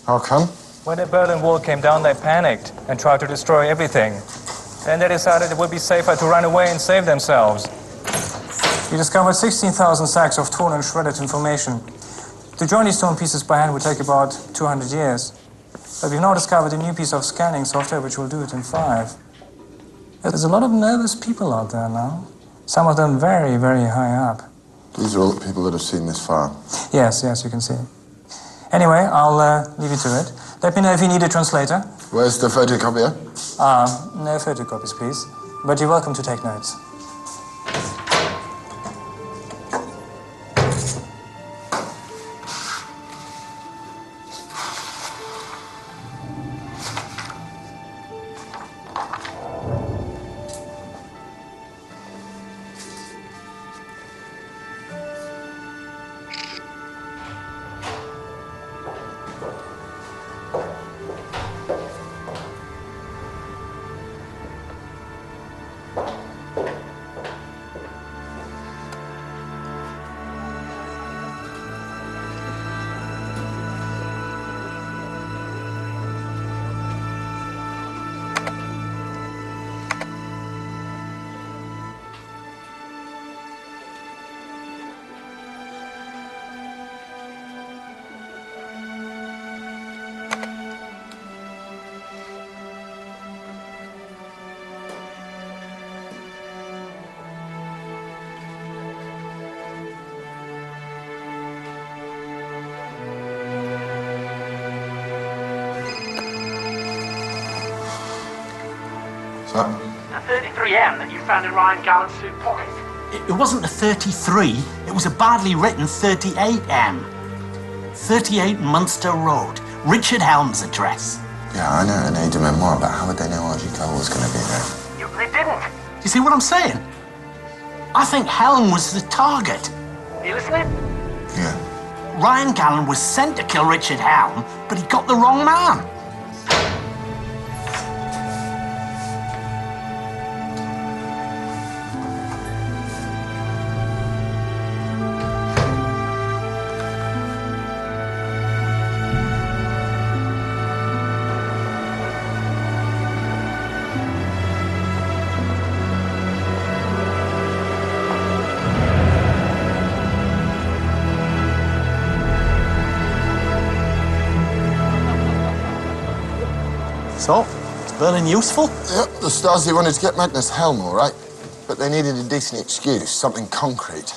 How come? When the Berlin Wall came down, they panicked and tried to destroy everything. Then they decided it would be safer to run away and save themselves. We discovered 16,000 sacks of torn and shredded information. To join these torn pieces by hand would take about 200 years. But we've now discovered a new piece of scanning software which will do it in 5. There's a lot of nervous people out there now. Some of them very, very high up. These are all the people that have seen this file. Yes, you can see. Anyway, I'll leave you to it. Let me know if you need a translator. Where's the photocopier? No photocopies, please. But you're welcome to take notes. What? The 33M that you found in Ryan Gallant's suit pocket. It wasn't a 33, it was a badly written 38M. 38 Munster Road, Richard Helm's address. Yeah, I know, and need to know more about how would they know R.G. Cole was going to be there. They didn't. You see what I'm saying? I think Helm was the target. Are you listening? Yeah. Ryan Gallant was sent to kill Richard Helm, but he got the wrong man. So, is Berlin useful? Yep, the Stasi wanted to get Magnus Helm, all right. But they needed a decent excuse, something concrete.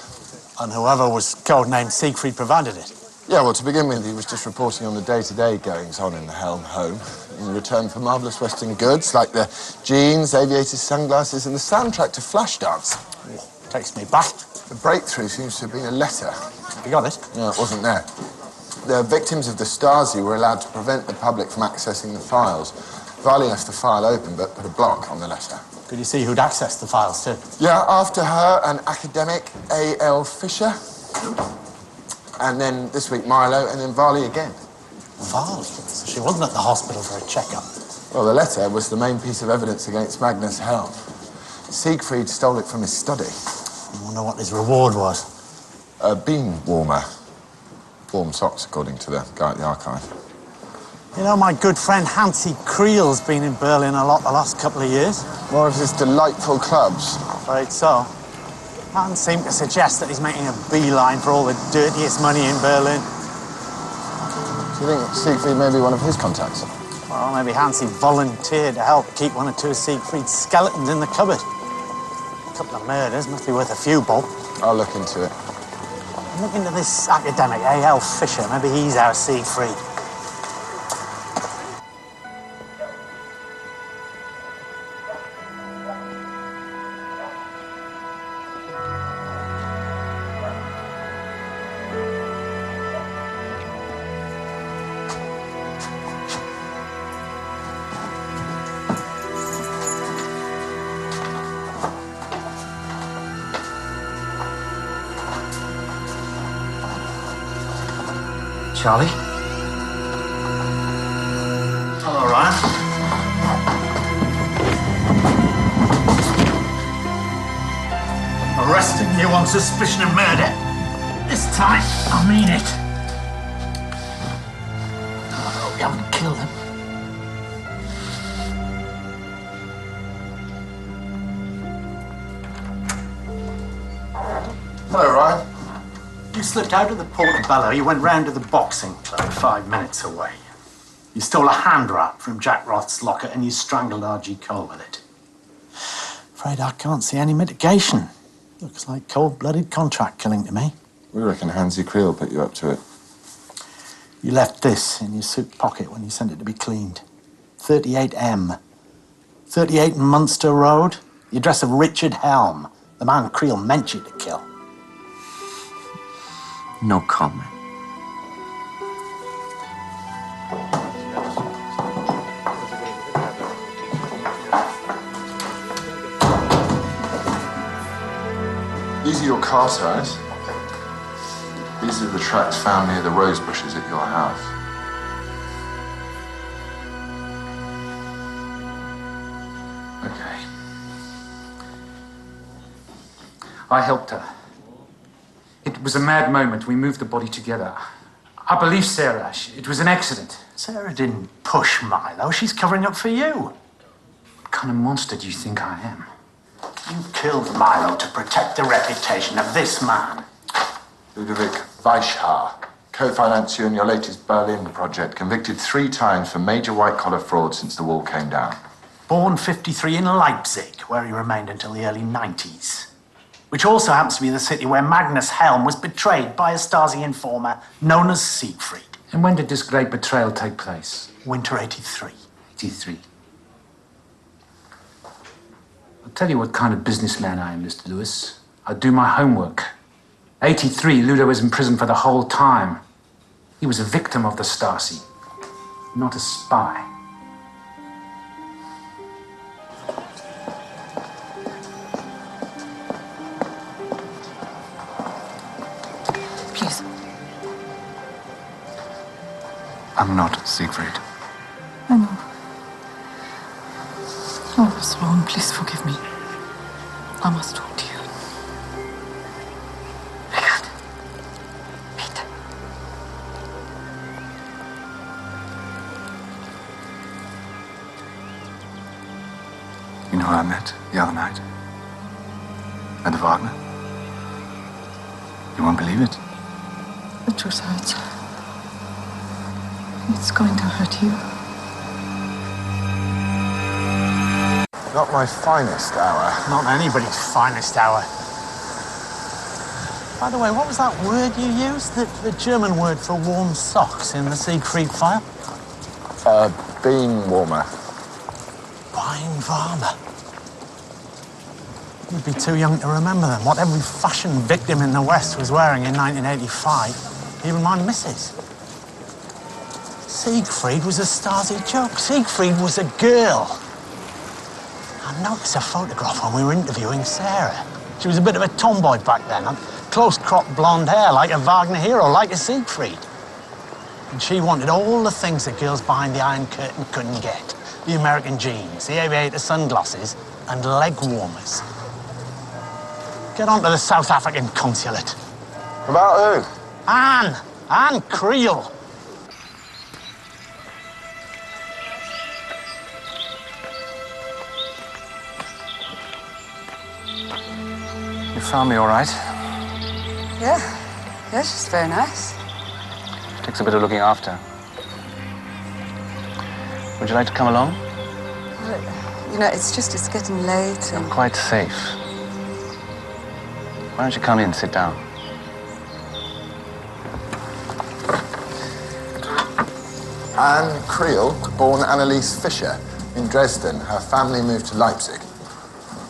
And whoever was codenamed Siegfried provided it. Yeah, well, to begin with, he was just reporting on the day-to-day goings-on in the Helm home in return for marvellous Western goods like the jeans, aviators, sunglasses, and the soundtrack to Flashdance. Oh, takes me back. The breakthrough seems to have been a letter. You got it? No, it wasn't there. The victims of the Stasi were allowed to prevent the public from accessing the files. Varley left the file open, but put a block on the letter. Could you see who'd accessed the files, too? Yeah, after her, an academic, A.L. Fisher. And then this week, Milo, and then Varley again. Varley? So she wasn't at the hospital for a checkup. Well, the letter was the main piece of evidence against Magnus Helm. Siegfried stole it from his study. I wonder what his reward was. A beam warmer. Warm socks, according to the guy at the archive. You know, my good friend Hansi Creel's been in Berlin a lot the last couple of years. More of his delightful clubs. Afraid so. Hands seem to suggest that he's making a beeline for all the dirtiest money in Berlin. Do you think Siegfried may be one of his contacts? Well, maybe Hansi volunteered to help keep one or two of Siegfried's skeletons in the cupboard. A couple of murders must be worth a few bob. I'll look into it. Look into this academic, A.L. Fisher. Maybe he's our Siegfried. Charlie? Hello, Ryan. Arresting you on suspicion of murder. This time, I mean it. I hope you haven't killed him. Hello, Ryan. You slipped out of the Portobello, you went round to the boxing club 5 minutes away. You stole a hand wrap from Jack Roth's locker and you strangled R.G. Cole with it. Afraid I can't see any mitigation. Looks like cold-blooded contract killing to me. We reckon Hansi Creel put you up to it. You left this in your suit pocket when you sent it to be cleaned. 38M. 38 Munster Road. The address of Richard Helm, the man Creel meant you to kill. No comment. These are your car tires. These are the tracks found near the rose bushes at your house. Okay. I helped her. It was a mad moment. We moved the body together. I believe Sarah. It was an accident. Sarah didn't push Milo. She's covering up for you. What kind of monster do you think I am? You killed Milo to protect the reputation of this man. Ludovic Weishar, co-financier in your latest Berlin project, convicted 3 times for major white-collar fraud since the wall came down. Born 53 in Leipzig, where he remained until the early 90s. Which also happens to be the city where Magnus Helm was betrayed by a Stasi informer known as Siegfried. And when did this great betrayal take place? Winter 83. 83. Tell you what kind of businessman I am, Mr. Lewis. I do my homework. 83, Ludo was in prison for the whole time. He was a victim of the Stasi, not a spy. Please. I'm not Siegfried. I know. Oh, I was wrong. Please forgive me. I must talk to you. Richard. Peter. You know who I met the other night? At the Wagner? You won't believe it. The truth hurts. It's going to hurt you. Not my finest hour. Not anybody's finest hour. By the way, what was that word you used? The German word for warm socks in the Siegfried file? Bean warmer. Bean warmer. You'd be too young to remember them. What every fashion victim in the West was wearing in 1985. Even my missus. Siegfried was a Stasi joke. Siegfried was a girl. I noticed a photograph when we were interviewing Sarah. She was a bit of a tomboy back then. Close-cropped blonde hair, like a Wagner hero, like a Siegfried. And she wanted all the things that girls behind the Iron Curtain couldn't get. The American jeans, the aviator sunglasses, and leg warmers. Get on to the South African consulate. About who? Anne Creel. You found me all right? Yeah. Yeah, she's very nice. Takes a bit of looking after. Would you like to come along? Well, you know, it's getting late and... I'm quite safe. Why don't you come in, sit down? Anne Creel, born Anneliese Fischer in Dresden. Her family moved to Leipzig.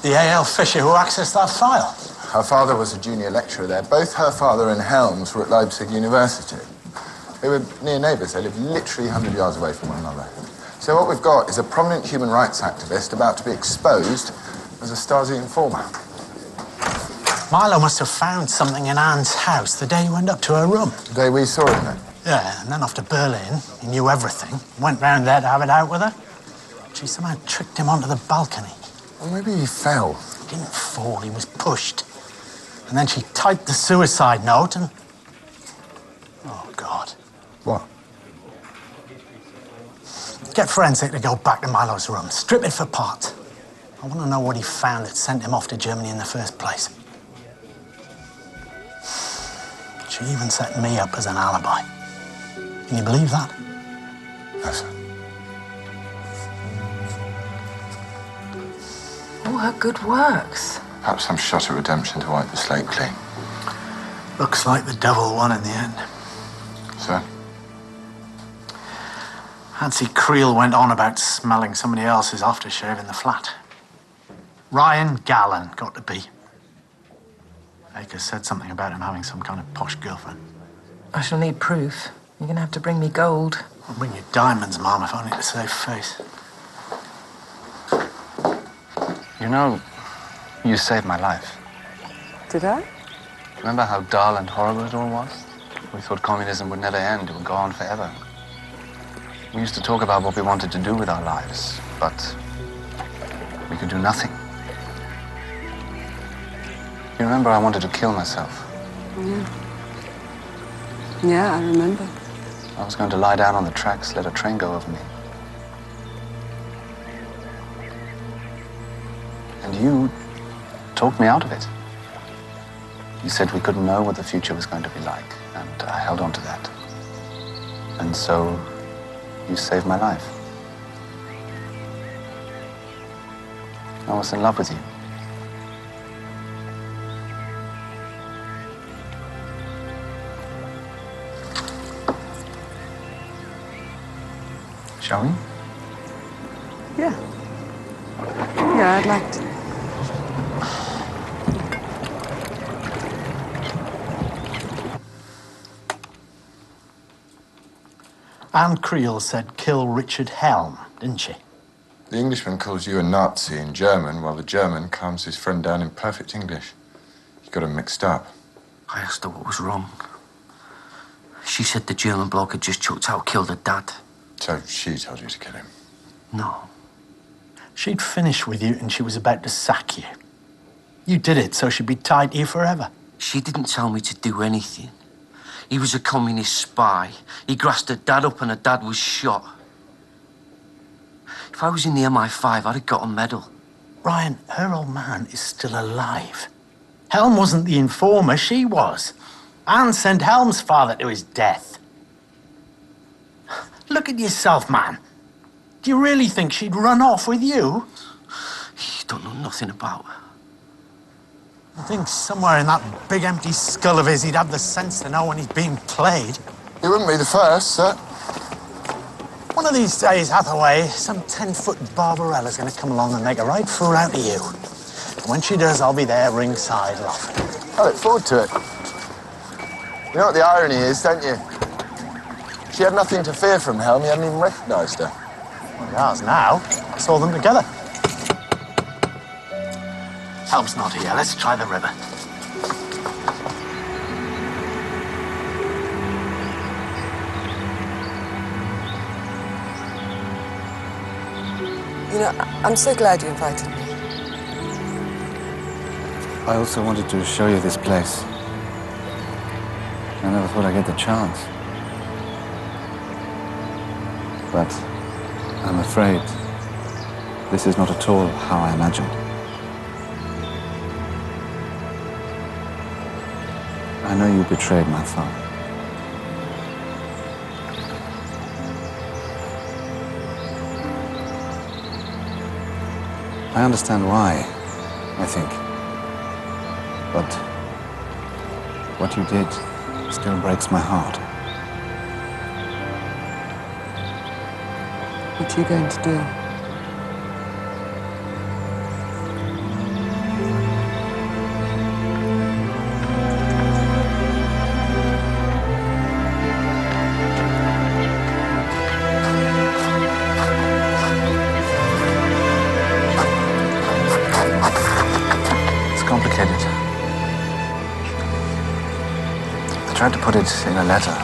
The A.L. Fisher who accessed that file. Her father was a junior lecturer there. Both her father and Helms were at Leipzig University. They were near neighbours. They lived literally 100 yards away from one another. So what we've got is a prominent human rights activist about to be exposed as a Stasi informer. Milo must have found something in Anne's house the day he went up to her room. The day we saw him then? Yeah, and then off to Berlin. He knew everything. Went round there to have it out with her. She somehow tricked him onto the balcony. Well, maybe he fell. He didn't fall, he was pushed. And then she typed the suicide note and... Oh, God. What? Get forensic to go back to Milo's room. Strip it for parts. I want to know what he found that sent him off to Germany in the first place. She even set me up as an alibi. Can you believe that? No, sir. All her good works. Perhaps some shot at redemption to wipe the slate clean. Looks like the devil won in the end. Sir? Nancy Creel went on about smelling somebody else's aftershave in the flat. Ryan Gallen, got to be. Akers said something about him having some kind of posh girlfriend. I shall need proof. You're going to have to bring me gold. I'll bring you diamonds, Mum, if only to save face. You know, you saved my life. Did I? Remember how dull and horrible it all was? We thought communism would never end, it would go on forever. We used to talk about what we wanted to do with our lives, but we could do nothing. You remember I wanted to kill myself? Yeah. Yeah, I remember. I was going to lie down on the tracks, let a train go over me. And you talked me out of it. You said we couldn't know what the future was going to be like, and I held on to that. And so, you saved my life. I was in love with you. Shall we? Yeah. Yeah, I'd like to. Anne Creel said kill Richard Helm, didn't she? The Englishman calls you a Nazi in German, while the German calms his friend down in perfect English. You got 'em mixed up. I asked her what was wrong. She said the German bloke had just chucked out, killed her dad. So she told you to kill him? No. She'd finished with you and she was about to sack you. You did it so she'd be tied to you forever. She didn't tell me to do anything. He was a communist spy. He grassed her dad up and her dad was shot. If I was in the MI5, I'd have got a medal. Ryan, her old man is still alive. Helm wasn't the informer, she was. Anne sent Helm's father to his death. Look at yourself, man. Do you really think she'd run off with you? You don't know nothing about her. I think somewhere in that big empty skull of his, he'd have the sense to know when he's being played. He wouldn't be the first, sir. One of these days, Hathaway, some 10-foot Barbarella's gonna come along and make a right fool out of you. And when she does, I'll be there ringside laughing. I look forward to it. You know what the irony is, don't you? She had nothing to fear from Helm. He hadn't even recognised her. Well, he has now. I saw them together. Helm's not here. Let's try the river. You know, I'm so glad you invited me. I also wanted to show you this place. I never thought I'd get the chance. But I'm afraid this is not at all how I imagined. I know you betrayed my father. I understand why, I think. But what you did still breaks my heart. What are you going to do? I tried to put it in a letter.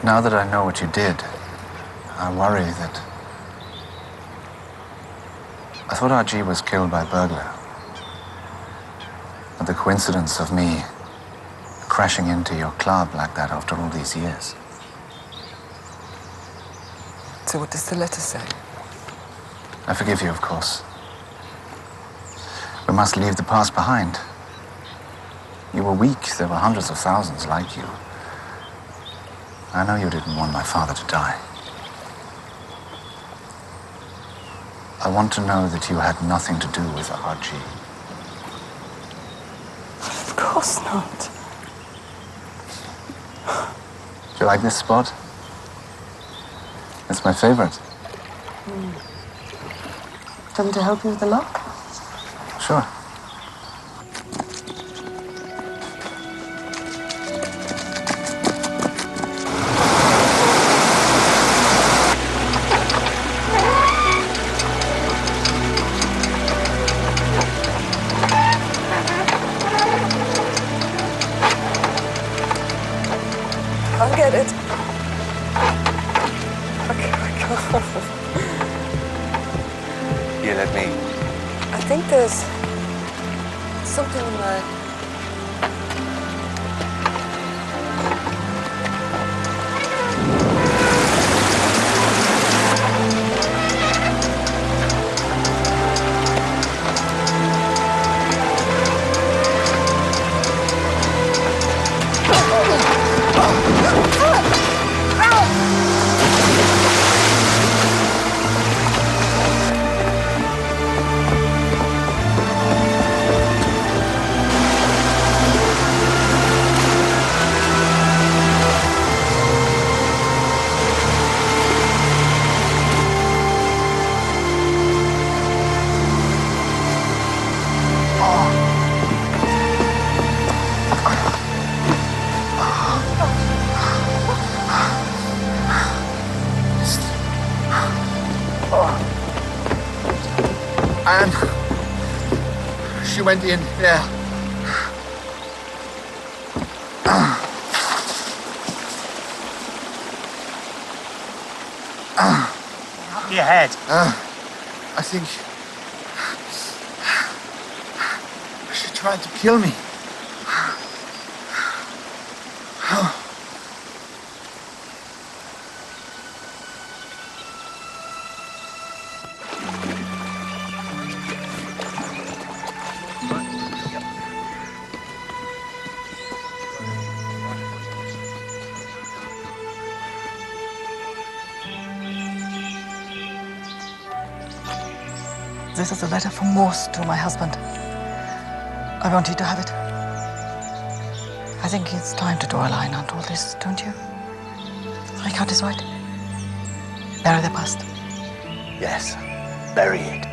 Now that I know what you did, I worry that... I thought RG was killed by a burglar. But the coincidence of me crashing into your club like that after all these years. So what does the letter say? I forgive you, of course. We must leave the past behind. You were weak. There were hundreds of thousands like you. I know you didn't want my father to die. I want to know that you had nothing to do with RG. Of course not. Do you like this spot? It's my favorite. Come to help you with the lock? Sure. I'll get it. Okay, go. Here, let me. I think there's something in there. went in, yeah. Up your head. I think she tried to kill me. This is a letter from Morse to my husband. I want you to have it. I think it's time to draw a line under all this, don't you? Richard is right. Bury the past. Yes, bury it.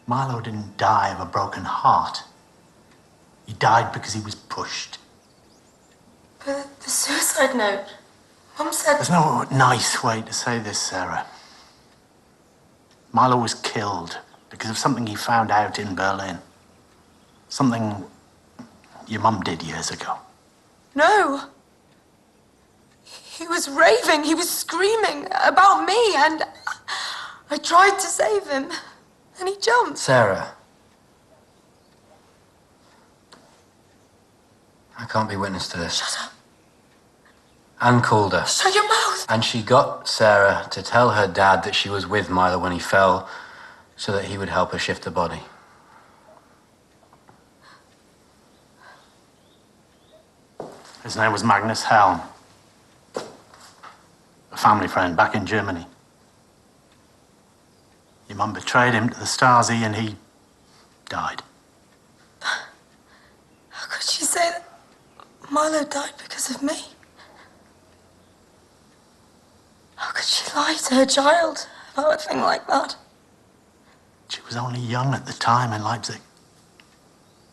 Marlowe didn't die of a broken heart. He died because he was pushed. But the suicide note. Mum said... There's no nice way to say this, Sarah. Marlowe was killed because of something he found out in Berlin. Something your mum did years ago. No. He was raving. He was screaming about me, and I tried to save him. And he jumped. Sarah. I can't be witness to this. Shut up. Anne called her. Shut your mouth. And she got Sarah to tell her dad that she was with Milo when he fell so that he would help her shift the body. His name was Magnus Helm. A family friend back in Germany. Your mum betrayed him to the Stasi and he died. How could she say that Milo died because of me? How could she lie to her child about a thing like that? She was only young at the time in Leipzig.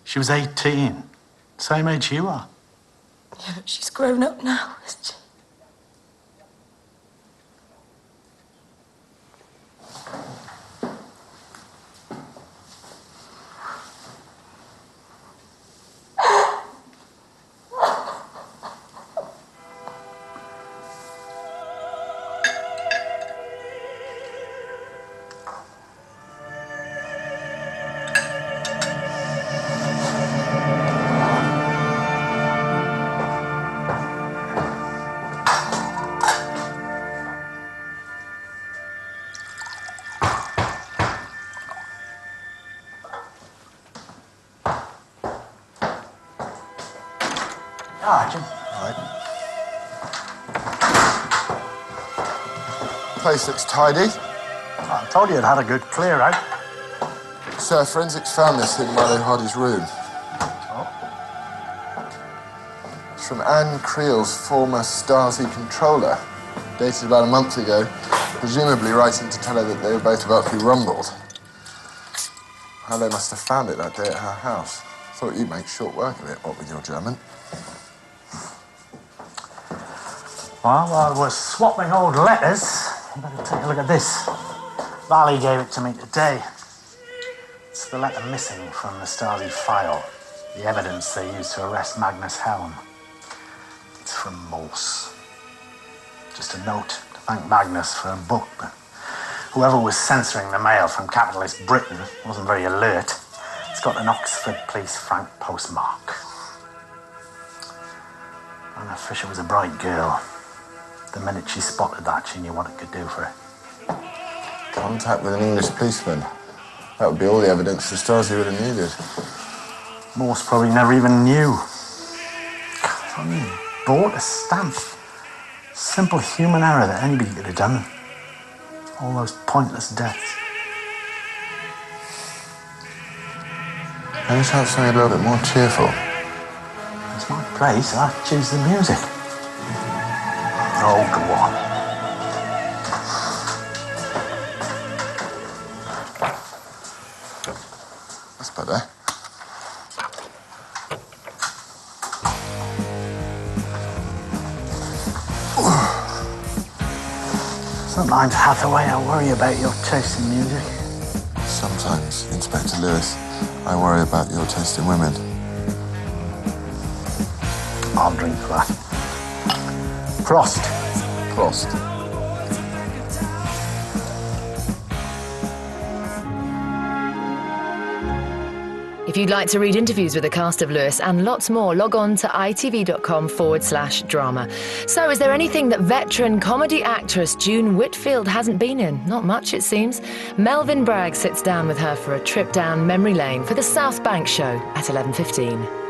She was 18, same age you are. Yeah, but she's grown up now, isn't she? Place looks tidy. I told you it had a good clear out. Sir, forensics found this in Milo Hardy's room. It's from Anne Creel's former Stasi controller, dated about a month ago, presumably writing to tell her that they were both about to be rumbled. How they must have found it that day at her house. Thought you'd make short work of it, what with your German. Well, while we're swapping old letters, you better take a look at this. Valley gave it to me today. It's the letter missing from the Stasi file. The evidence they used to arrest Magnus Helm. It's from Morse. Just a note to thank Magnus for a book, but whoever was censoring the mail from capitalist Britain wasn't very alert. It's got an Oxford Police Frank postmark. Anna Fisher was a bright girl. The minute she spotted that, she knew what it could do for her. Contact with an English policeman. That would be all the evidence the Stasi would have needed. Morse probably never even knew. Only bought a stamp. Simple human error that anybody could have done. All those pointless deaths. Any chance something a little bit more cheerful? It's my place. I choose the music. Oh, go on. That's better. Sometimes, Hathaway, I worry about your taste in music. Sometimes, Inspector Lewis, I worry about your taste in women. I'll drink for that. Prost. Prost. If you'd like to read interviews with the cast of Lewis and lots more, log on to itv.com/drama. So, is there anything that veteran comedy actress June Whitfield hasn't been in? Not much, it seems. Melvyn Bragg sits down with her for a trip down memory lane for the South Bank show at 11:15.